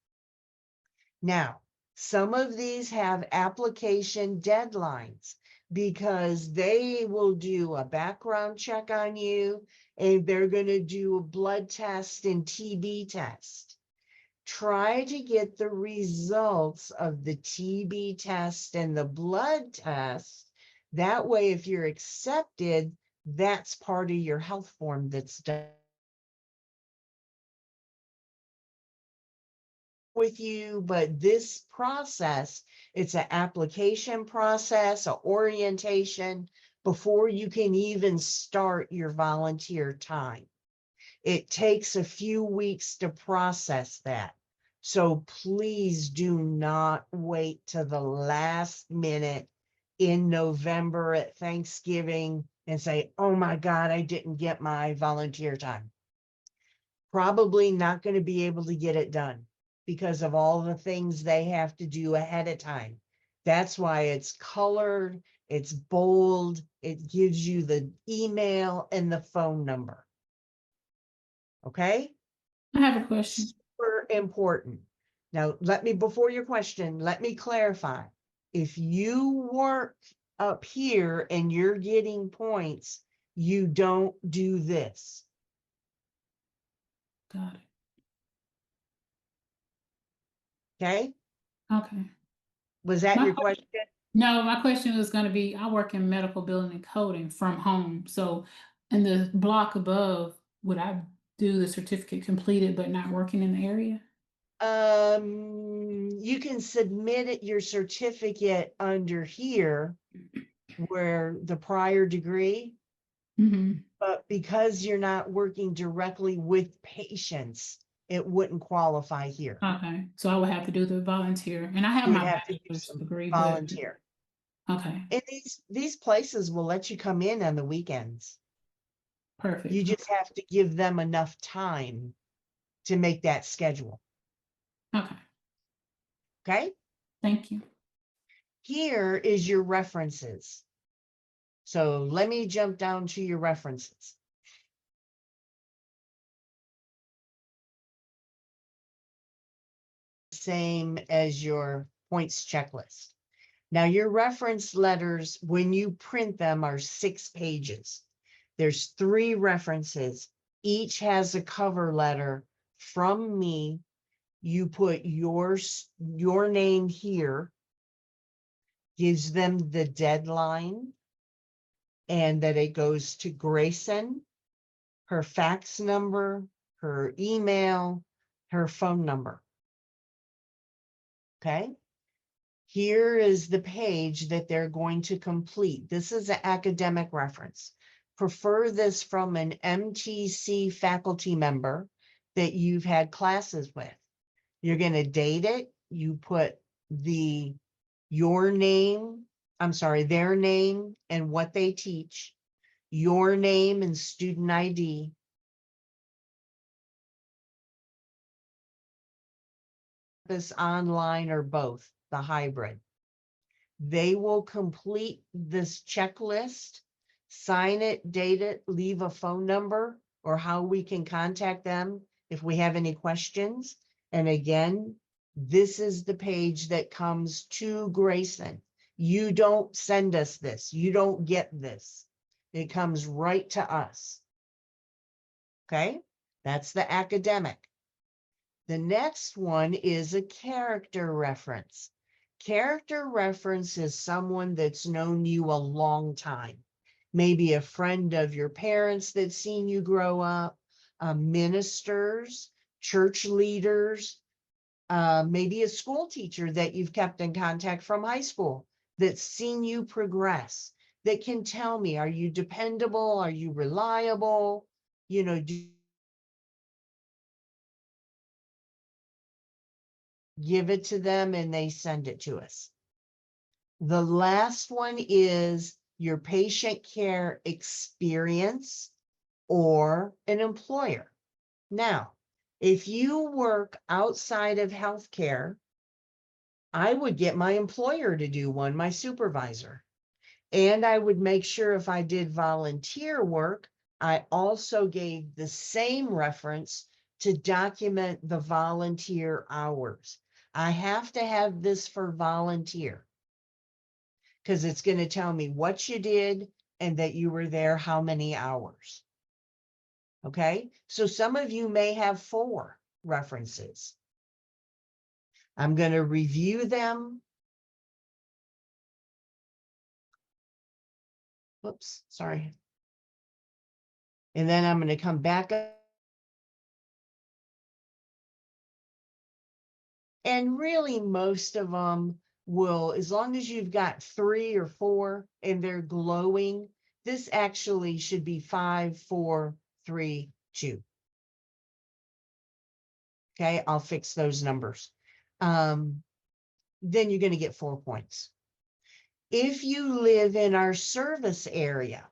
S1: Now, some of these have application deadlines because they will do a background check on you and they're going to do a blood test and TB test. Try to get the results of the TB test and the blood test. That way, if you're accepted, that's part of your health form that's done with you. But this process, it's an application process, an orientation before you can even start your volunteer time. It takes a few weeks to process that. So please do not wait to the last minute in November at Thanksgiving and say, oh my God, I didn't get my volunteer time. Probably not going to be able to get it done because of all the things they have to do ahead of time. That's why it's colored, it's bold, it gives you the email and the phone number. Okay?
S13: I have a question.
S1: Super important. Now, before your question, let me clarify. If you work up here and you're getting points, you don't do this.
S13: Got it.
S1: Okay?
S13: Okay.
S1: Was that your question?
S13: No, my question was going to be, I work in medical billing and coding from home. So in the block above, would I do the certificate completed but not working in the area?
S1: You can submit your certificate under here where the prior degree, but because you're not working directly with patients, it wouldn't qualify here.
S13: Okay, so I would have to do the volunteer, and I have
S1: You would
S13: my
S1: have to do
S13: bachelor's
S1: some
S13: degree,
S1: volunteer.
S13: but okay.
S1: And these places will let you come in on the weekends.
S13: Perfect.
S1: You just have to give them enough time to make that schedule.
S13: Okay.
S1: Okay?
S13: Thank you.
S1: Here is your references. So let me jump down to your references. Same as your points checklist. Now, your reference letters, when you print them, are 6 pages. There's 3 references. Each has a cover letter from me. You put your name here, gives them the deadline, and that it goes to Grayson, her fax number, her email, her phone number. Okay? Here is the page that they're going to complete. This is an academic reference. Prefer this from an MTC faculty member that you've had classes with. You're going to date it. You put their name and what they teach, your name and student ID. This online or both, the hybrid. They will complete this checklist, sign it, date it, leave a phone number or how we can contact them if we have any questions. And again, this is the page that comes to Grayson. You don't send us this. You don't get this. It comes right to us. Okay, that's the academic. The next one is a character reference. Character reference is someone that's known you a long time. Maybe a friend of your parents that's seen you grow up, ministers, church leaders, maybe a school teacher that you've kept in contact from high school that's seen you progress, that can tell me, are you dependable? Are you reliable? You know, give it to them and they send it to us. The last one is your patient care experience or an employer. Now, if you work outside of healthcare, I would get my employer to do one, my supervisor. And I would make sure if I did volunteer work, I also gave the same reference to document the volunteer hours. I have to have this for volunteer because it's going to tell me what you did and that you were there how many hours. Okay, so some of you may have 4 references. I'm going to review them. Whoops, sorry. And then I'm going to come back up. And really, most of them will, as long as you've got 3 or 4 and they're glowing, this actually should be 5, 4, 3, 2. Okay, I'll fix those numbers. Then you're going to get 4 points. If you live in our service area,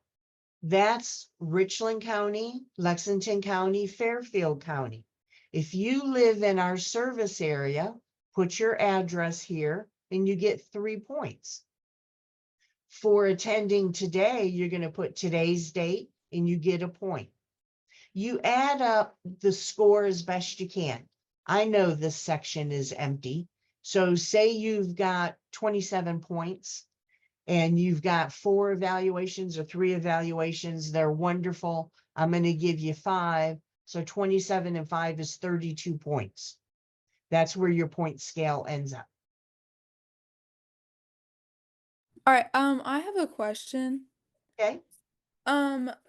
S1: that's Richland County, Lexington County, Fairfield County. If you live in our service area, put your address here and you get 3 points. For attending today, you're going to put today's date and you get a point. You add up the score as best you can. I know this section is empty. So say you've got 27 points and you've got 4 evaluations or 3 evaluations. They're wonderful. I'm going to give you 5. So 27 and 5 is 32 points. That's where your point scale ends up.
S14: All right, I have a question.
S1: Okay.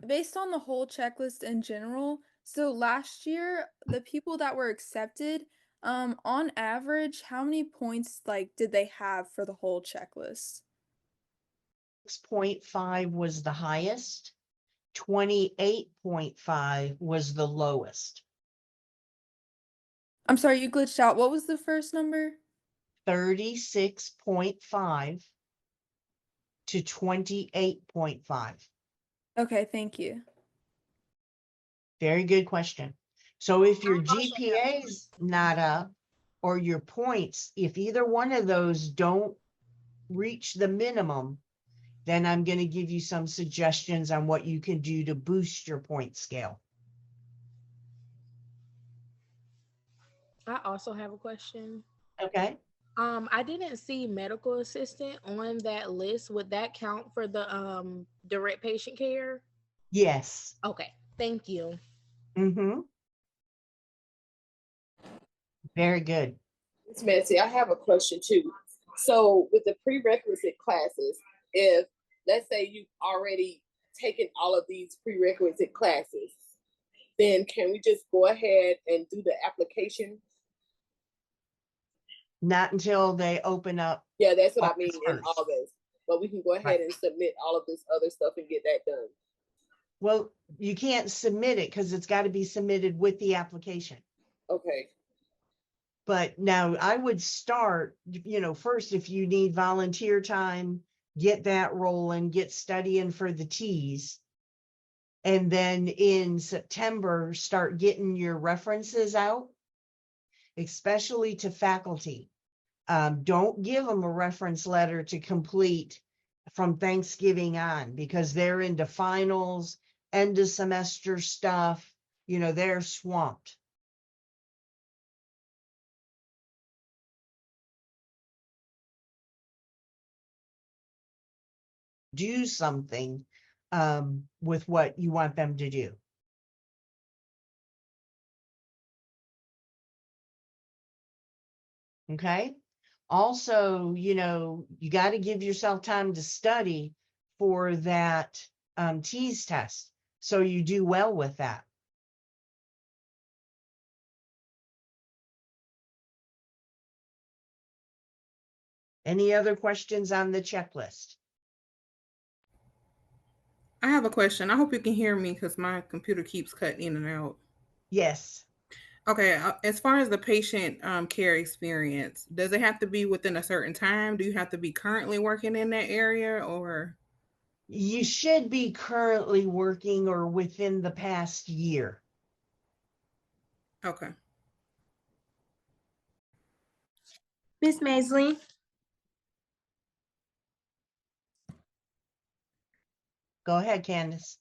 S14: Based on the whole checklist in general, so last year, the people that were accepted, on average, how many points like did they have for the whole checklist?
S1: 6.5 was the highest. 28.5 was the lowest.
S14: I'm sorry, you glitched out. What was the first number?
S1: 36.5 to 28.5.
S14: Okay, thank you.
S1: Very good question. So if your GPA is not up or your points, if either one of those don't reach the minimum, then I'm going to give you some suggestions on what you can do to boost your point scale.
S15: I also have a question.
S1: Okay.
S15: I didn't see medical assistant on that list. Would that count for the direct patient care?
S1: Yes.
S15: Okay, thank you.
S1: Mm-hmm. Very good.
S2: Ms. Messi, I have a question too. So with the prerequisite classes, if let's say you've already taken all of these prerequisite classes, then can we just go ahead and do the application?
S1: Not until they open up.
S2: Yeah, that's what I mean
S1: August
S2: in
S1: 1st.
S2: August. But we can go ahead
S1: Right.
S2: and submit all of this other stuff and get that done.
S1: Well, you can't submit it because it's got to be submitted with the application.
S2: Okay.
S1: But now I would start, first, if you need volunteer time, get that rolling, get studying for the T's. And then in September, start getting your references out, especially to faculty. Don't give them a reference letter to complete from Thanksgiving on because they're into finals, end of semester stuff. They're swamped. Do something with what you want them to do. Okay. Also, you got to give yourself time to study for that TEAS test. So you do well with that. Any other questions on the checklist?
S16: I have a question. I hope you can hear me because my computer keeps cutting in and out.
S1: Yes.
S16: Okay. As far as the patient care experience, does it have to be within a certain time? Do you have to be currently working in that area or?
S1: You should be currently working or within the past year.
S16: Okay.
S17: Miss Maisley.
S1: Go ahead, Candace.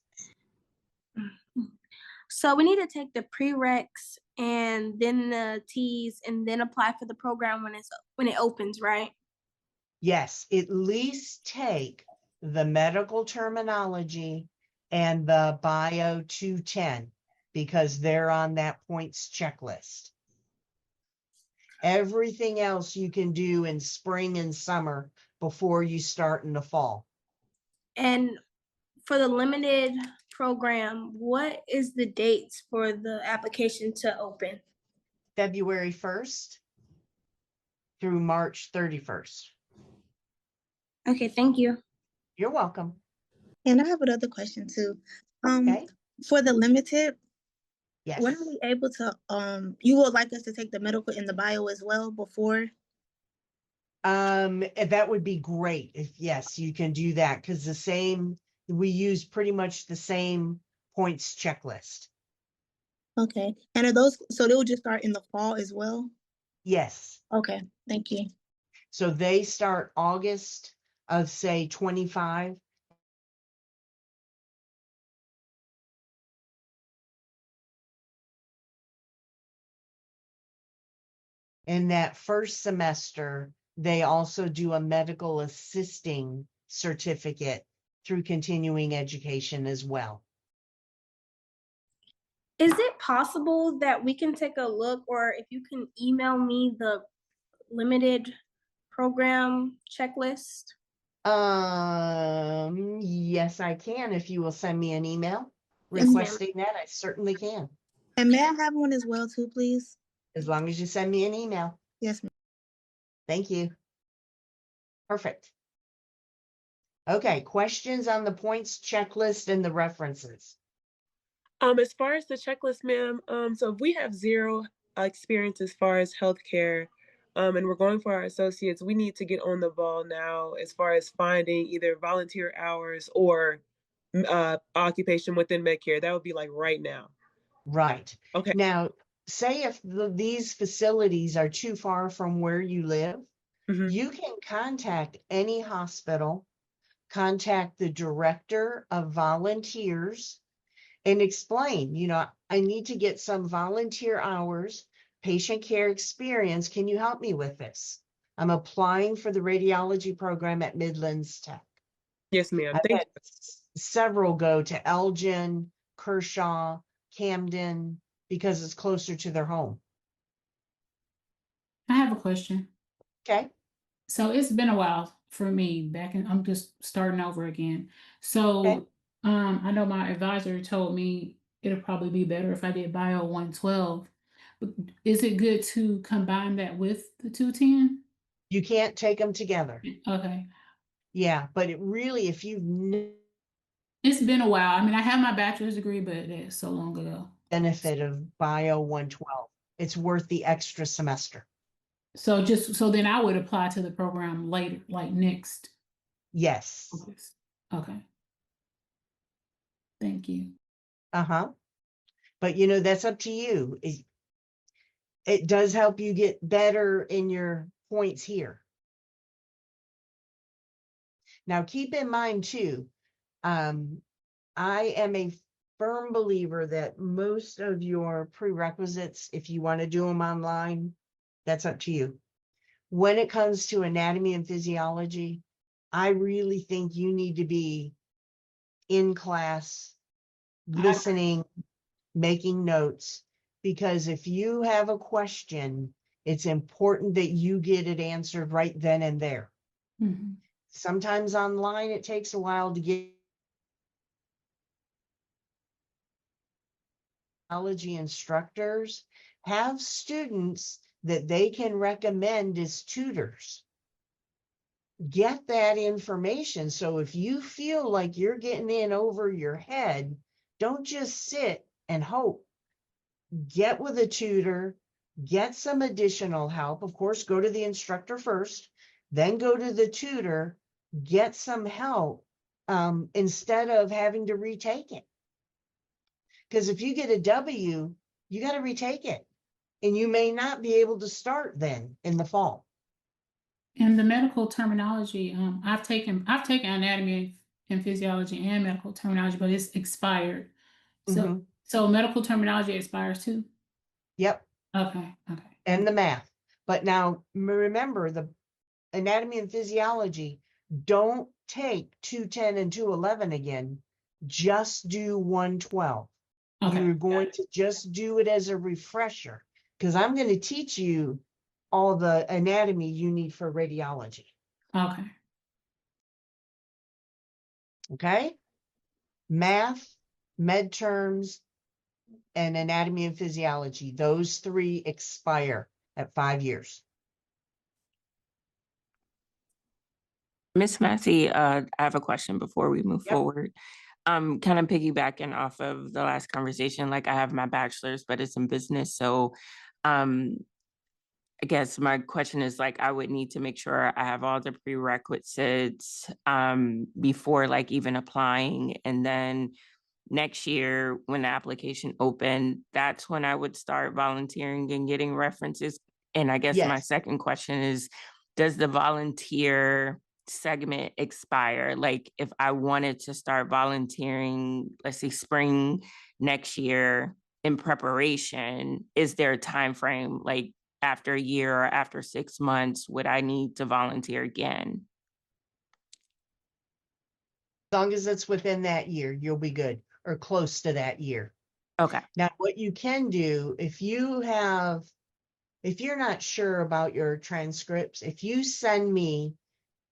S17: So we need to take the prereqs and then the T's and then apply for the program when it opens, right?
S1: Yes, at least take the medical terminology and the bio 210 because they're on that points checklist. Everything else you can do in spring and summer before you start in the fall.
S17: And for the limited program, what is the dates for the application to open?
S1: February 1st through March 31st.
S17: Okay, thank you.
S1: You're welcome.
S6: And I have another question too.
S1: Okay.
S6: For the limited,
S1: yes.
S6: When are we able to, you would like us to take the medical and the bio as well before?
S1: That would be great if, yes, you can do that because we use pretty much the same points checklist.
S6: Okay. And are those, so they will just start in the fall as well?
S1: Yes.
S6: Okay, thank you.
S1: So they start August of say 25. In that first semester, they also do a medical assisting certificate through continuing education as well.
S17: Is it possible that we can take a look, or if you can email me the limited program checklist?
S1: Yes, I can. If you will send me an email
S6: Yes,
S1: requesting that, I certainly can.
S6: And may I have one as well too, please?
S1: As long as you send me an email.
S6: Yes, ma'am.
S1: Thank you. Perfect. Okay, questions on the points checklist and the references?
S7: As far as the checklist, ma'am, so if we have zero experience as far as healthcare, and we're going for our associates, we need to get on the ball now as far as finding either volunteer hours or occupation within Medicare. That would be like right now.
S1: Right.
S7: Okay.
S1: Now, say if these facilities are too far from where you live, you can contact any hospital, contact the director of volunteers, and explain, I need to get some volunteer hours, patient care experience. Can you help me with this? I'm applying for the radiology program at Midland's Tech.
S7: Yes, ma'am.
S1: I've
S7: Thank
S1: had several go to Elgin, Kershaw, Camden, because it's closer to their home.
S13: I have a question.
S1: Okay.
S13: So it's been a while for me I'm just starting over again. So I know my advisor told me it'll probably be better if I did bio 112. But is it good to combine that with the 210?
S1: You can't take them together.
S13: Okay.
S1: Yeah, but it really, if
S13: It's been a while. I mean, I have my bachelor's degree, but it's so long ago.
S1: benefit of bio 112, it's worth the extra semester.
S13: So then I would apply to the program later, like next.
S1: Yes.
S13: Okay. Thank you.
S1: Uh-huh. But that's up to you. It does help you get better in your points here. Now, keep in mind too, I am a firm believer that most of your prerequisites, if you want to do them online, that's up to you. When it comes to anatomy and physiology, I really think you need to be in class, listening, making notes, because if you have a question, it's important that you get it answered right then and there.
S13: Mhm.
S1: Sometimes online, it takes a while to get technology instructors have students that they can recommend as tutors. Get that information. So if you feel like you're getting in over your head, don't just sit and hope. Get with a tutor, get some additional help. Of course, go to the instructor first, then go to the tutor, get some help instead of having to retake it. Because if you get a W, you got to retake it. And you may not be able to start then in the fall.
S13: And the medical terminology, I've taken anatomy and physiology and medical terminology, but it's expired. So medical terminology expires too?
S1: Yep.
S13: Okay.
S1: And the math. But now remember, the anatomy and physiology, don't take 210 and 211 again. Just do 112.
S13: Okay.
S1: You're going to just do it as a refresher, because I'm going to teach you all the anatomy you need for radiology.
S13: Okay.
S1: Okay. Math, med terms, and anatomy and physiology. Those three expire at 5 years.
S3: Miss Massey, I have a question before we move forward. Kind of piggybacking off of the last conversation, like I have my bachelor's, but it's in business. So I guess my question is, like, I would need to make sure I have all the prerequisites before like even applying. And then next year when the application opened, that's when I would start volunteering and getting references. And I guess my second question is, does the volunteer segment expire? Like if I wanted to start volunteering, let's say spring next year in preparation, is there a time frame, like after a year or after 6 months, would I need to volunteer again?
S1: As long as it's within that year, you'll be good, or close to that year.
S3: Okay.
S1: Now, what you can do, if you're not sure about your transcripts, if you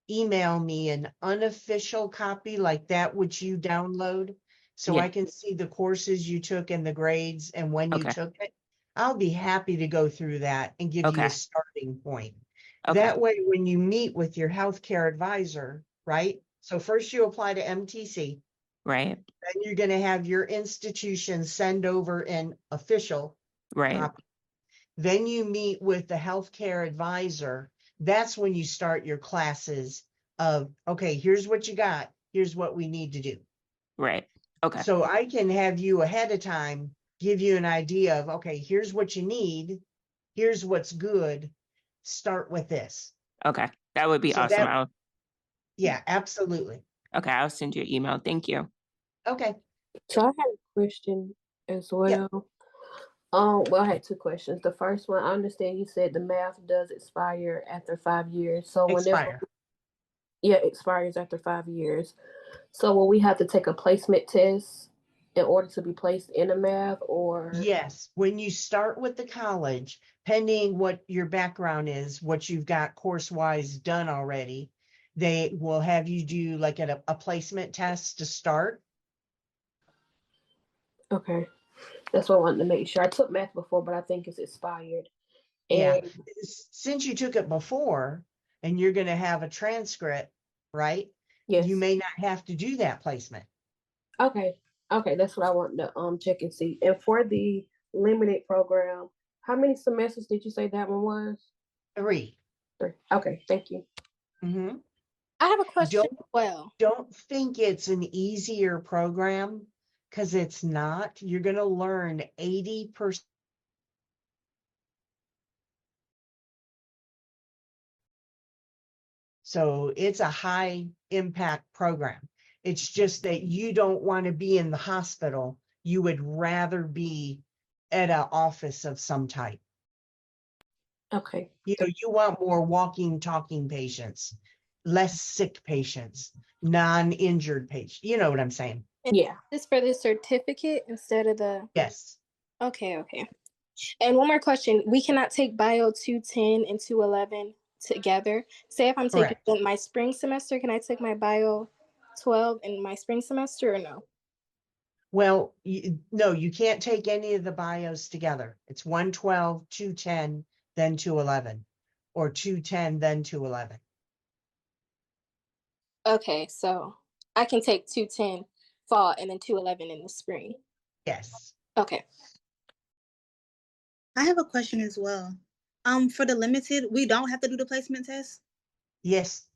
S1: email me an unofficial copy like that, which you download, so I can see the courses you took and the grades and when you took it, I'll be happy to go through that and give you a starting point. That way, when you meet with your healthcare advisor, right? So first you apply to MTC.
S3: Right.
S1: Then you're going to have your institution send over an official copy. Then you meet with the healthcare advisor. That's when you start your classes of, okay, here's what you got. Here's what we need to do.
S3: Right. Okay.
S1: So I can have you ahead of time give you an idea of, okay, here's what you need. Here's what's good. Start with this.
S18: Okay, that would be
S1: So
S18: awesome.
S1: that, yeah, absolutely.
S18: Okay, I'll send you an email. Thank you.
S1: Okay.
S19: So I had a question as well. Well, I had two questions. The first one, I understand you said the math does expire after 5 years. So
S1: Expire.
S19: it expires after 5 years. So will we have to take a placement test in order to be placed in a math, or?
S1: Yes, when you start with the college, pending what your background is, what you've got course-wise done already, they will have you do like a placement test to start.
S19: Okay. That's what I wanted to make sure. I took math before, but I think it's expired.
S1: Yeah,
S19: And
S1: since you took it before and you're going to have a transcript, right?
S19: yes.
S1: You may not have to do that placement.
S19: Okay. Okay, that's what I wanted to check and see. And for the limited program, how many semesters did you say that one was?
S1: 3.
S19: 3. Okay, thank you.
S1: Mm-hmm.
S9: I have a question as well.
S1: Don't think it's an easier program, because it's not. You're going to learn 80%. So it's a high impact program. It's just that you don't want to be in the hospital. You would rather be at an office of some type.
S19: Okay.
S1: You know, you want more walking, talking patients, less sick patients, non-injured patients. You know what I'm saying?
S19: Yeah.
S9: This for the certificate instead of the.
S1: Yes.
S9: Okay. And one more question. We cannot take bio 210 and 211 together. Say if I'm taking
S1: Correct.
S9: my spring semester, can I take my bio 12 in my spring semester or no?
S1: Well, no, you can't take any of the bios together. It's 112, 210, then 211, or 210, then 211.
S9: Okay, so I can take 210 fall and then 211 in the spring.
S1: Yes.
S9: Okay.
S6: I have a question as well. For the limited, we don't have to do the placement test?
S1: Yes.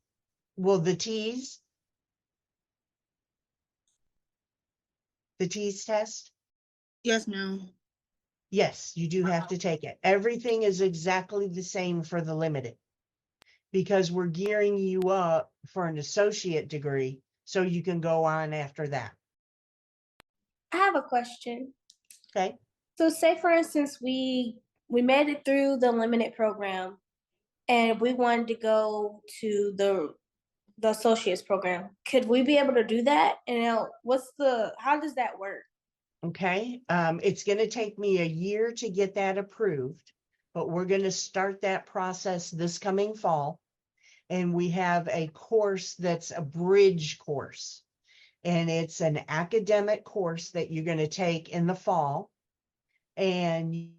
S1: Well, the T's test?
S6: Yes, ma'am.
S1: Yes, you do have to take it. Everything is exactly the same for the limited, because we're gearing you up for an associate degree so you can go on after that.
S17: I have a question.
S1: Okay.
S17: So say for instance, we made it through the limited program and we wanted to go to the associate's program. Could we be able to do that? And how does that work?
S1: Okay. It's going to take me a year to get that approved, but we're going to start that process this coming fall. And we have a course that's a bridge course. And it's an academic course that you're going to take in the fall. And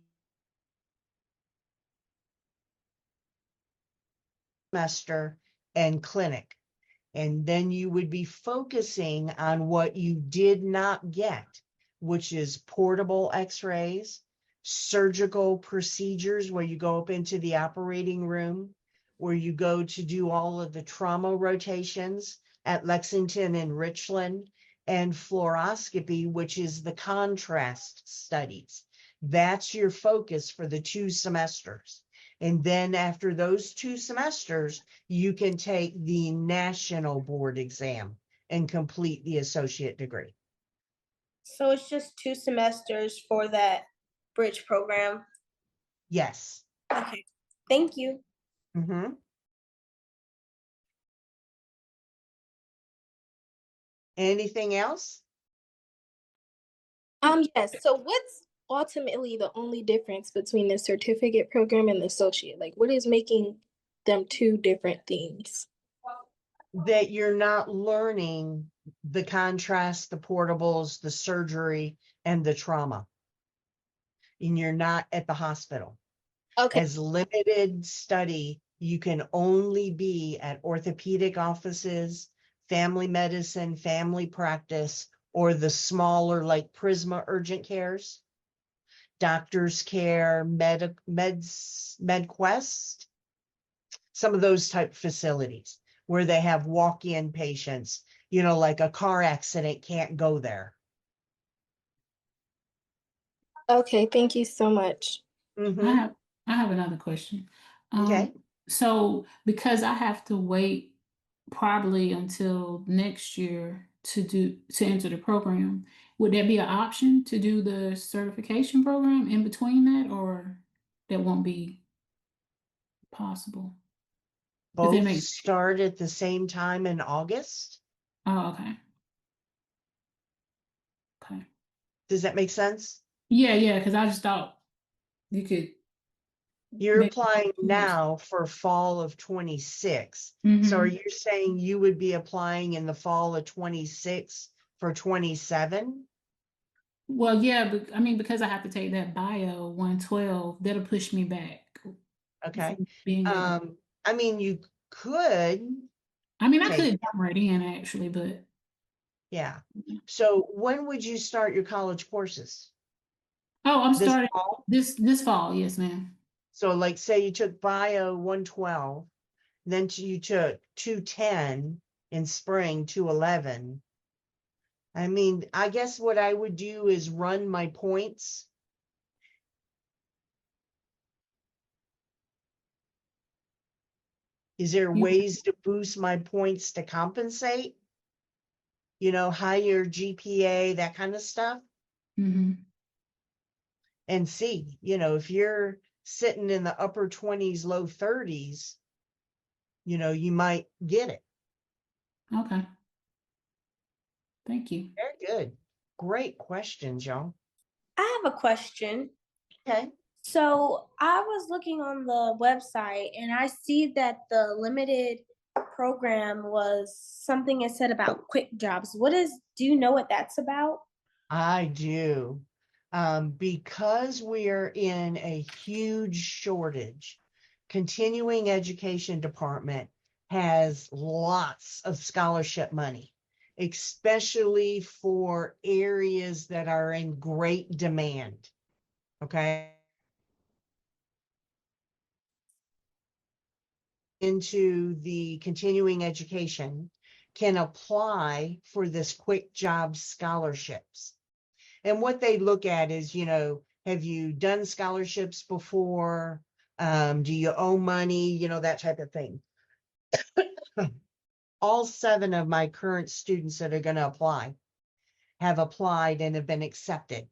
S1: semester and clinic. And then you would be focusing on what you did not get, which is portable x-rays, surgical procedures where you go up into the operating room, where you go to do all of the trauma rotations at Lexington and Richland, and fluoroscopy, which is the contrast studies. That's your focus for the 2 semesters. And then after those 2 semesters, you can take the national board exam and complete the associate degree.
S17: So it's just 2 semesters for that bridge program?
S1: Yes.
S17: Okay. Thank you.
S1: Mm-hmm. Anything else?
S9: Yes. So what's ultimately the only difference between the certificate program and the associate? Like, what is making them 2 different things?
S1: That you're not learning the contrast, the portables, the surgery, and the trauma. And you're not at the hospital.
S9: Okay.
S1: As limited study, you can only be at orthopedic offices, family medicine, family practice, or the smaller like Prisma urgent cares, doctor's care, MedQuest, some of those type facilities where they have walk-in patients, like a car accident can't go there.
S9: Okay, thank you so much.
S1: Mhm.
S13: I have another question.
S1: Okay.
S13: So because I have to wait probably until next year to enter the program, would there be an option to do the certification program in between that, or that won't be possible? If that
S1: Both
S13: makes
S1: start at the same time in August.
S13: Oh, okay. Okay.
S1: Does that make sense?
S13: Yeah, because I just thought you could
S1: You're
S13: make
S1: applying now for fall of 26. So are
S13: Mhm.
S1: you saying you would be applying in the fall of 26 for 27?
S13: Well, yeah, but I mean, because I have to take that bio 112, that'll push me back
S1: Okay.
S13: from being able.
S1: I mean, you could
S13: I mean, I
S1: take
S13: could
S1: it.
S13: jump right in actually, but
S1: Yeah. So when would you start your college courses?
S13: oh, I'm
S1: This
S13: starting
S1: fall?
S13: this fall. Yes, ma'am.
S1: So like say you took bio 112, then you took 210 in spring, 211. I mean, I guess what I would do is run my points. Is there
S13: You.
S1: ways to boost my points to compensate? You know, higher GPA, that kind of stuff.
S13: Mhm.
S1: And see, you know, if you're sitting in the upper 20s, low 30s, you know, you might get it.
S13: Okay. Thank you.
S1: Very good. Great questions, y'all.
S17: I have a question.
S1: Okay.
S17: So I was looking on the website and I see that the limited program was something it said about quick jobs. Do you know what that's about?
S1: I do. Because we are in a huge shortage, continuing education department has lots of scholarship money, especially for areas that are in great demand. Okay. Into the continuing education can apply for this quick job scholarships. And what they look at is, you know, have you done scholarships before? Do you owe money? You know, that type of thing. All 7 of my current students that are going to apply have applied and have been accepted.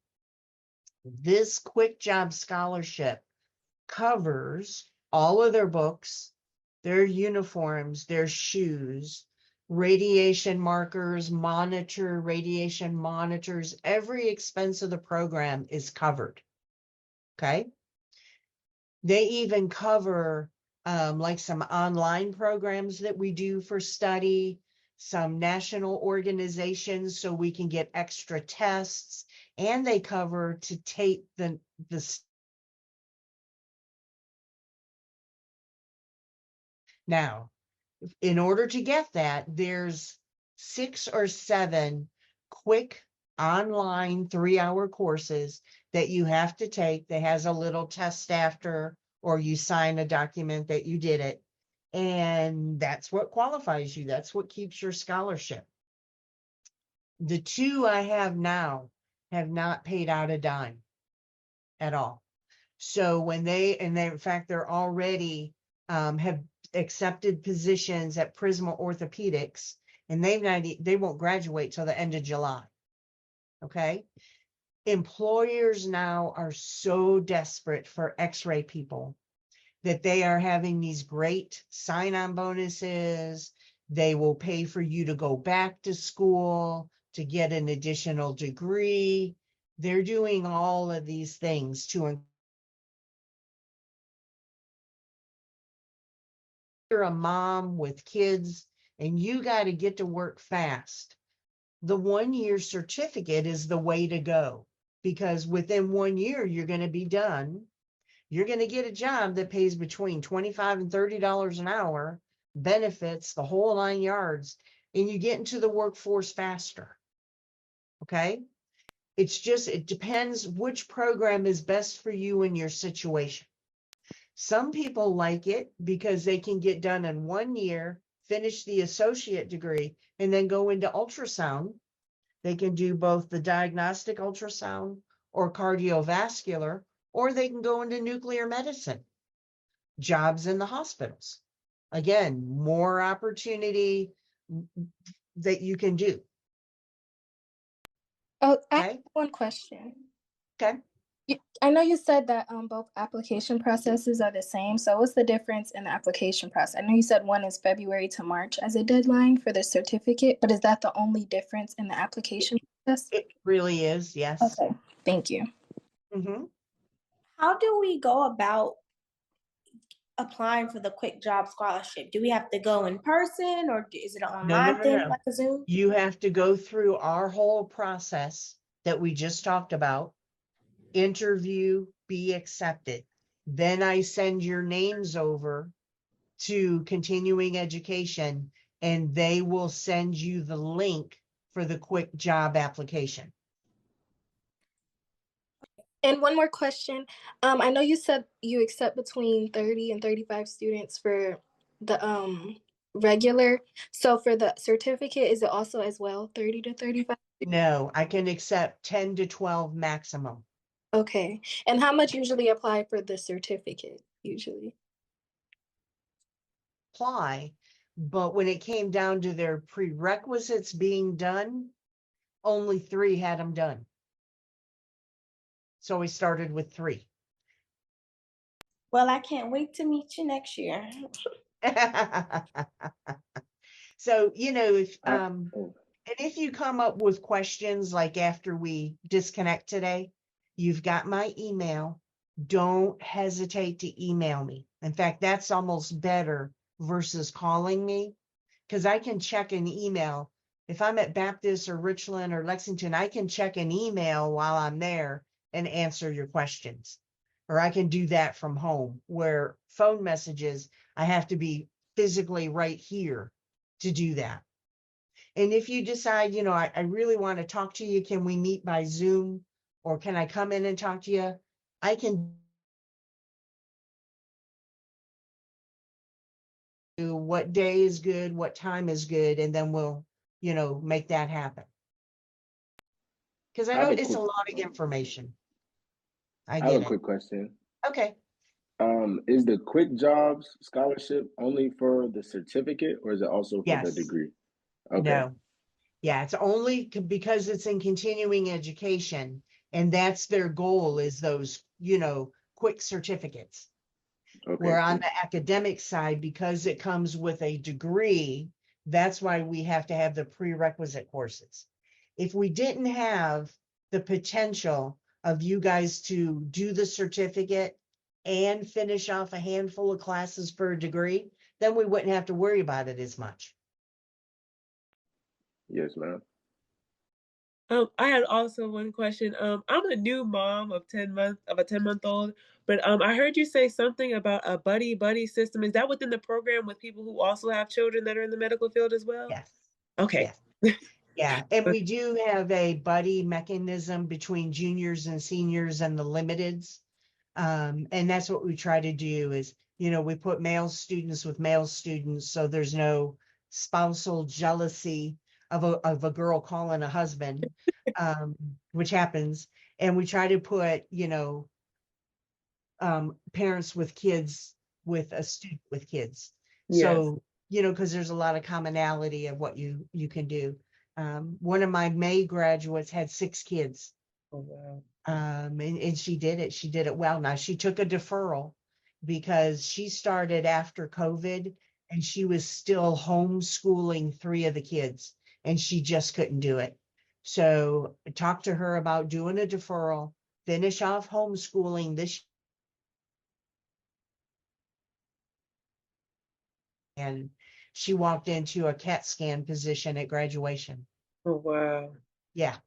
S1: This quick job scholarship covers all of their books, their uniforms, their shoes, radiation markers, radiation monitors, every expense of the program is covered. Okay. They even cover like some online programs that we do for study, some national organizations so we can get extra tests, and they cover to take the now, in order to get that, there's 6 or 7 quick online 3-hour courses that you have to take that has a little test after, or you sign a document that you did it. And that's what qualifies you. That's what keeps your scholarship. The 2 I have now have not paid out a dime at all. So when in fact, they're already have accepted positions at Prisma Orthopedics, and they won't graduate till the end of July. Okay. Employers now are so desperate for x-ray people that they are having these great sign-on bonuses. They will pay for you to go back to school to get an additional degree. They're doing all of these things to you're a mom with kids and you got to get to work fast. The 1-year certificate is the way to go, because within 1 year, you're going to be done. You're going to get a job that pays between $25 and $30 an hour, benefits, the whole 9 yards, and you get into the workforce faster. Okay. It depends which program is best for you in your situation. Some people like it because they can get done in 1 year, finish the associate degree, and then go into ultrasound. They can do both the diagnostic ultrasound or cardiovascular, or they can go into nuclear medicine, jobs in the hospitals. Again, more opportunity that you can do.
S9: Oh, I have
S1: Okay.
S9: one question.
S1: Okay.
S9: I know you said that both application processes are the same. So what's the difference in the application process? I know you said one is February to March as a deadline for the certificate, but is that the only difference in the application process?
S1: It really is, yes.
S9: Okay, thank you.
S1: Mm-hmm.
S17: How do we go about applying for the quick job scholarship? Do we have to go in person or is it an online thing like a Zoom?
S1: You have to go through our whole process that we just talked about. Interview, be accepted. Then I send your names over to continuing education and they will send you the link for the quick job application.
S9: And one more question. I know you said you accept between 30 and 35 students for the regular. So for the certificate, is it also as well 30 to 35?
S1: No, I can accept 10 to 12 maximum.
S9: Okay. And how much usually apply for the certificate usually?
S1: Apply, but when it came down to their prerequisites being done, only 3 had them done. So we started with 3.
S17: Well, I can't wait to meet you next year.
S1: So, if and if you come up with questions like after we disconnect today, you've got my email. Don't hesitate to email me. In fact, that's almost better versus calling me, because I can check an email. If I'm at Baptist or Richland or Lexington, I can check an email while I'm there and answer your questions. Or I can do that from home, where phone messages, I have to be physically right here to do that. And if you decide, I really want to talk to you, can we meet by Zoom or can I come in and talk to you? I can do what day is good, what time is good, and then we'll, make that happen. Because I know it's a lot of information. I
S12: have a
S1: get it.
S12: quick question.
S1: Okay.
S12: Is the quick jobs scholarship only for the certificate or is it also for the
S1: Yes.
S12: degree? Okay.
S1: No. Yeah, it's only because it's in continuing education, and that's their goal, is those, quick certificates.
S12: Okay.
S1: Where on the academic side, because it comes with a degree, that's why we have to have the prerequisite courses. If we didn't have the potential of you guys to do the certificate and finish off a handful of classes for a degree, then we wouldn't have to worry about it as much.
S12: Yes, ma'am.
S7: I had also one question. I'm a new mom of a 10-month-old, but I heard you say something about a buddy system. Is that within the program with people who also have children that are in the medical field as well?
S1: Yes.
S7: Okay.
S1: Yes. Yeah, and we do have a buddy mechanism between juniors and seniors and the limiteds. And that's what we try to do is, we put male students with male students, so there's no spousal jealousy of a girl calling a husband, which happens. And we try to put, parents with kids with a student with kids.
S7: Yes.
S1: So, because there's a lot of commonality of what you can do. One of my May graduates had 6 kids.
S7: Oh, wow.
S1: And she did it. She did it well. Now she took a deferral because she started after COVID and she was still homeschooling 3 of the kids and she just couldn't do it. So I talked to her about doing a deferral, finish off homeschooling this, and she walked into a CAT scan position at graduation.
S7: Oh, wow.
S1: Yeah.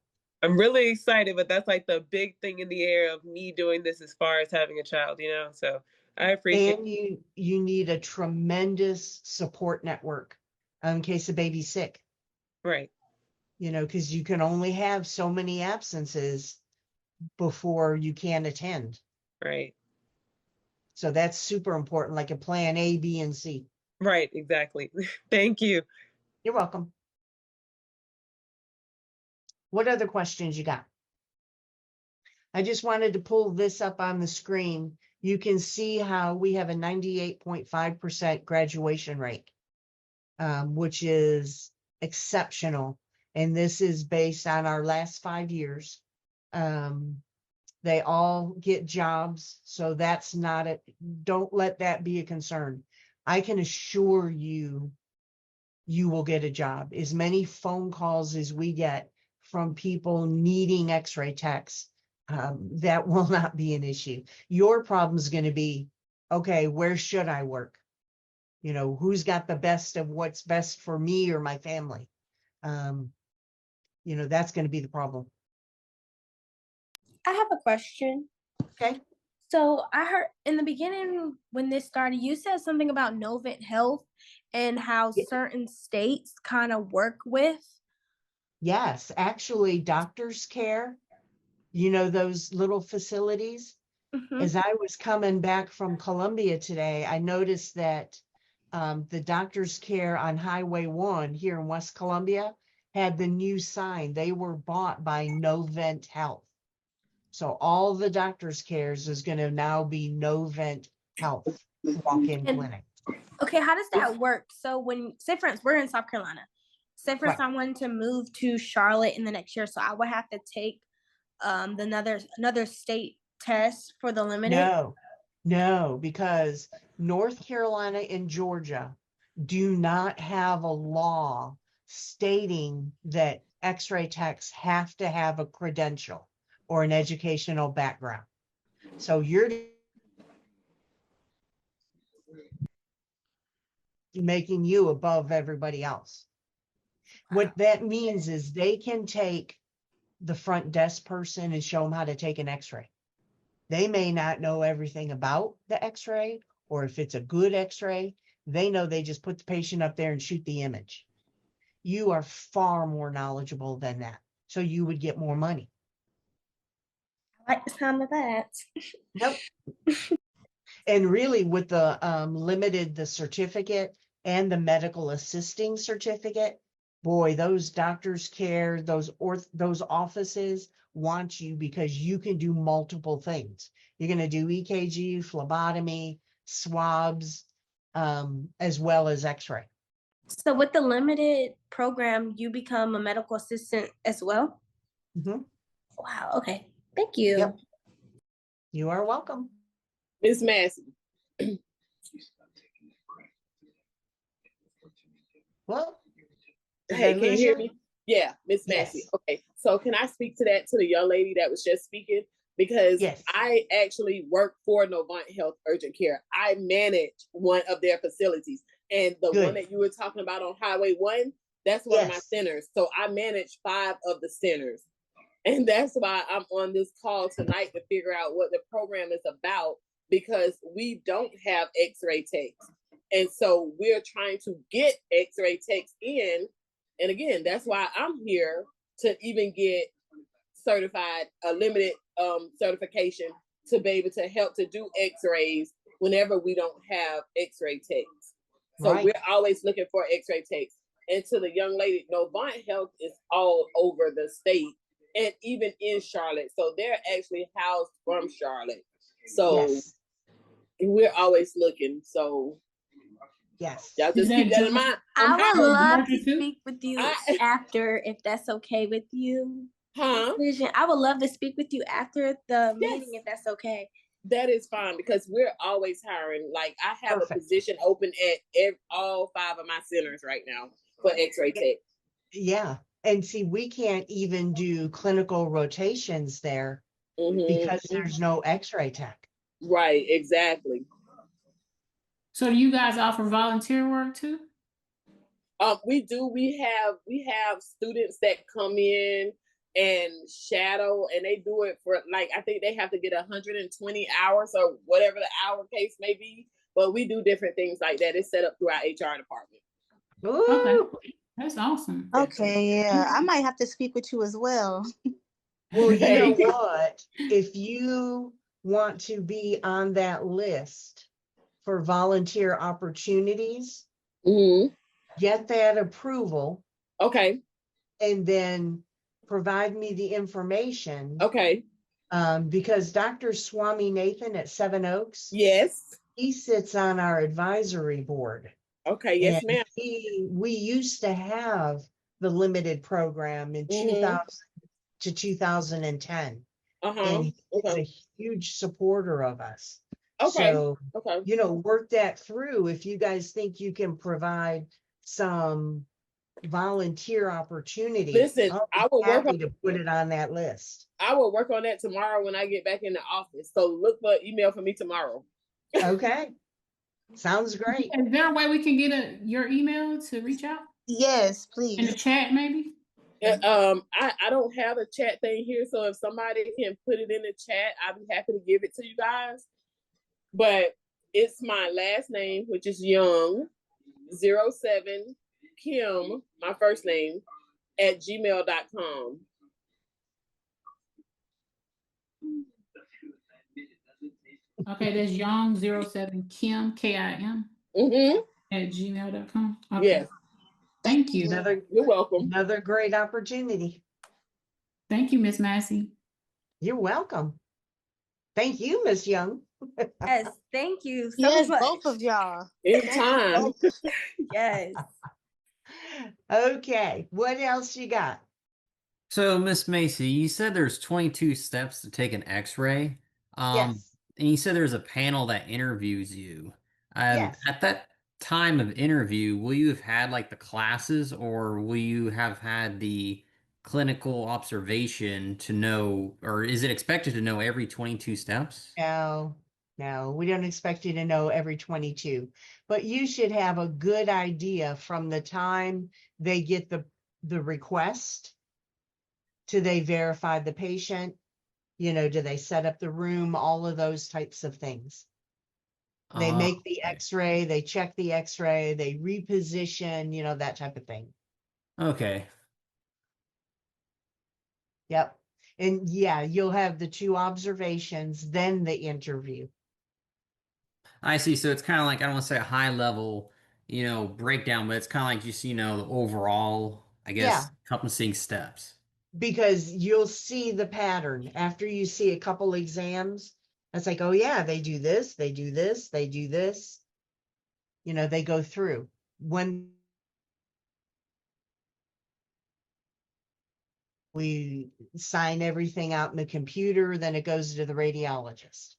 S7: I'm really excited, but that's like the big thing in the air of me doing this as far as having a child, so I appreciate.
S1: And you need a tremendous support network in case the baby's sick.
S7: Right.
S1: Because you can only have so many absences before you can attend.
S7: Right.
S1: So that's super important, like a plan A, B, and C.
S7: Right, exactly. Thank you.
S1: You're welcome. What other questions you got? I just wanted to pull this up on the screen. You can see how we have a 98.5% graduation rate, which is exceptional. And this is based on our last 5 years. They all get jobs, so that's not it. Don't let that be a concern. I can assure you, you will get a job. As many phone calls as we get from people needing x-ray techs, that will not be an issue. Your problem is going to be, okay, where should I work? You know, who's got the best of what's best for me or my family? You know, that's going to be the problem.
S17: I have a question.
S1: Okay.
S17: So I heard in the beginning when this started, you said something about Novant Health and how certain states kind of work with.
S1: Yes, actually, Doctors Care, you know, those little facilities. As I was coming back from Columbia today, I noticed that the Doctors Care on Highway 1 here in West Columbia had the new sign. They were bought by Novant Health. So all the Doctors Cares is going to now be Novant Health walk-in clinic.
S17: Okay, how does that work? So when, say for instance, we're in South Carolina. Say for
S1: Right.
S17: someone to move to Charlotte in the next year, so I would have to take another state test for the limited?
S1: No, because North Carolina and Georgia do not have a law stating that x-ray techs have to have a credential or an educational background. So you're making you above everybody else. What that means is they can take the front desk person and show them how to take an x-ray. They may not know everything about the x-ray, or if it's a good x-ray, they know they just put the patient up there and shoot the image. You are far more knowledgeable than that. So you would get more money.
S17: I like the sound of that.
S1: Nope. And really with the limited, the certificate and the medical assisting certificate, boy, those Doctors Care, those offices want you because you can do multiple things. You're going to do EKG, phlebotomy, swabs, as well as x-ray.
S17: So with the limited program, you become a medical assistant as well? Wow, okay. Thank you.
S1: Yep. You are welcome.
S2: Miss Massey.
S1: Well,
S2: hey, can you hear me? Yeah, Miss Massey.
S1: Yes.
S2: Okay, so can I speak to that, to the young lady that was just speaking? Because I actually work for Novant Health Urgent Care. I manage one of their facilities. And the one that you were talking about on Highway 1, that's one of my centers. So I manage 5 of the centers. And that's why I'm on this call tonight to figure out what the program is about, because we don't have x-ray techs. And so we're trying to get x-ray techs in. And again, that's why I'm here to even get certified, a limited certification to be able to help to do x-rays whenever we don't have x-ray techs. So we're always looking for x-ray techs. And to the young lady, Novant Health is all over the state and even in Charlotte. So they're actually housed from Charlotte. So we're always looking. So y'all just keep that in mind.
S17: I would love to speak with you after, if that's okay with you. I would love to speak with you after the meeting, if that's okay.
S2: That is fine, because we're always hiring. Like I have a position open at all 5 of my centers right now for x-ray tech.
S1: Yeah. And see, we can't even do clinical rotations there because there's no x-ray tech.
S2: Right, exactly.
S13: So do you guys offer volunteer work too?
S2: We do. We have students that come in and shadow, and they do it for, like, I think they have to get 120 hours or whatever the hour case may be. But we do different things like that. It's set up through our HR department.
S13: Okay. That's awesome.
S6: Okay, yeah. I might have to speak with you as well.
S1: Well, you know what? If you want to be on that list for volunteer opportunities, get that approval.
S2: Okay.
S1: And then provide me the information.
S2: Okay.
S1: Because Dr. Swami Nathan at Seven Oaks,
S2: Yes.
S1: he sits on our advisory board.
S2: Okay, yes,
S1: And
S2: ma'am.
S1: we used to have the limited program in 2000 to 2010. And he's a huge supporter of us.
S2: Okay.
S1: So, you know, work that through. If you guys think you can provide some volunteer opportunity,
S2: Listen,
S1: I'll be
S2: I will work
S1: happy to put it on that list.
S2: I will work on that tomorrow when I get back in the office. So look for email from me tomorrow.
S1: Okay. Sounds great.
S13: Is there a way we can get your email to reach out?
S6: Yes,
S13: In the
S6: please.
S13: chat, maybe?
S2: I don't have a chat thing here, so if somebody can put it in the chat, I'll be happy to give it to you guys. But it's my last name, which is Young 07 Kim, my first name, at gmail.com.
S13: Okay, that's Young07 Kim, Kim, at gmail.com. Okay.
S2: Yes.
S13: Thank you.
S2: You're welcome.
S1: Another great opportunity.
S13: Thank you, Miss Massey.
S1: You're welcome. Thank you, Miss Young.
S20: Yes, thank you so
S6: Yes,
S20: much.
S6: both of y'all.
S2: Anytime.
S20: Yes.
S1: Okay, what else you got?
S8: So, Miss Macy, you said there's 22 steps to take an X-ray.
S1: Yes.
S8: And you said there's a panel that interviews you.
S1: Yes.
S8: At that time of interview, will you have had like the classes, or will you have had the clinical observation to know, or is it expected to know every 22 steps?
S1: No, we don't expect you to know every 22, but you should have a good idea from the time they get the request to they verify the patient, you know, do they set up the room, all of those types of things. They make the X-ray, they check the X-ray, they reposition, you know, that type of thing.
S8: Okay.
S1: Yep. And yeah, you'll have the 2 observations, then the interview.
S8: I see. So it's kind of like, I don't want to say a high level, breakdown, but it's kind of like just, the overall, I guess, encompassing steps.
S1: Because you'll see the pattern after you see a couple exams. It's like, oh yeah, they do this, they do this, they do this. You know, they go through. When we sign everything out in the computer, then it goes to the radiologist.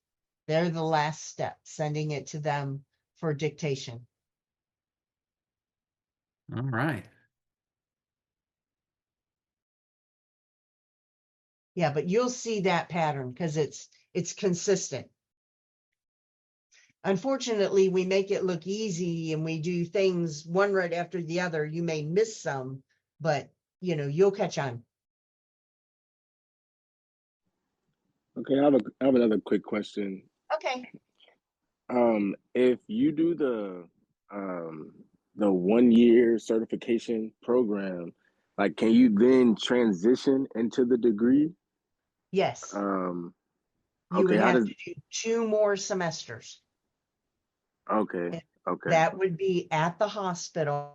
S1: They're the last step, sending it to them for dictation.
S8: All right.
S1: Yeah, but you'll see that pattern because it's consistent. Unfortunately, we make it look easy and we do things one right after the other. You may miss some, but you'll catch on.
S12: Okay, I have another quick question.
S1: Okay.
S12: If you do the 1 year certification program, like, can you then transition into the degree?
S1: Yes. You
S12: Okay,
S1: would
S12: how
S1: have
S12: does
S1: to do 2 more semesters.
S12: okay, okay.
S1: That would be at the hospital.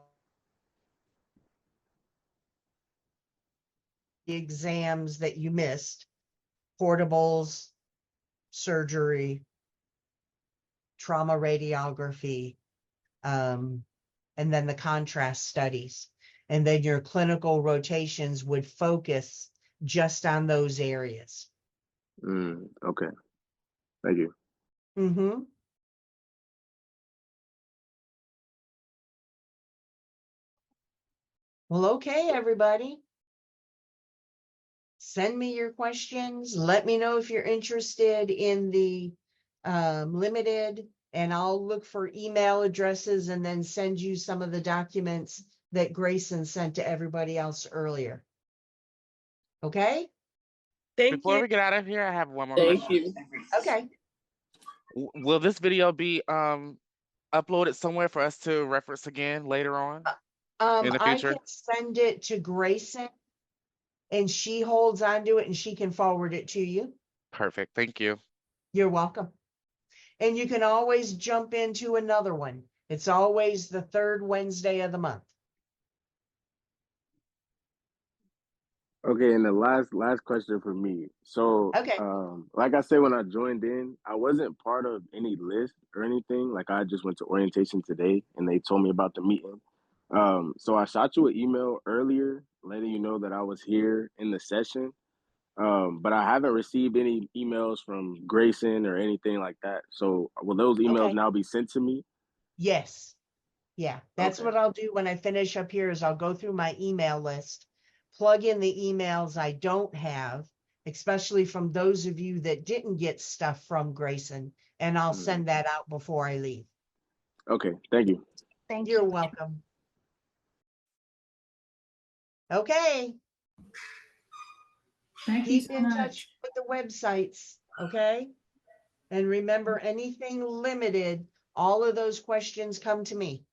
S1: The exams that you missed, portables, surgery, trauma radiography, and then the contrast studies. And then your clinical rotations would focus just on those areas.
S12: Okay. Thank you.
S1: Mm-hmm. Well, okay, everybody. Send me your questions. Let me know if you're interested in the limited, and I'll look for email addresses and then send you some of the documents that Grayson sent to everybody else earlier. Okay?
S7: Before
S21: we get out of here, I have one more
S2: Thank
S21: question.
S2: you.
S1: Okay.
S21: Will this video be uploaded somewhere for us to reference again later on in the
S1: I
S21: future?
S1: can send it to Grayson and she holds onto it and she can forward it to you.
S21: Perfect. Thank you.
S1: You're welcome. And you can always jump into another one. It's always the 3rd Wednesday of the month.
S12: Okay, and the last question for me. So,
S1: Okay.
S12: like I said, when I joined in, I wasn't part of any list or anything. Like I just went to orientation today, and they told me about the meeting. So I shot you an email earlier, letting you know that I was here in the session. But I haven't received any emails from Grayson or anything like that. So will those emails
S1: Okay.
S12: now be sent to me?
S1: Yes. Yeah, that's
S12: Okay.
S1: what I'll do when I finish up here is I'll go through my email list, plug in the emails I don't have, especially from those of you that didn't get stuff from Grayson, and I'll send that out before I leave.
S12: Okay. Thank you.
S17: Thank
S1: You're
S17: you.
S1: welcome. Okay.
S13: Thank you
S1: Keep
S13: so
S1: in
S13: much.
S1: touch with the websites, okay? And remember, anything limited, all of those questions come to me.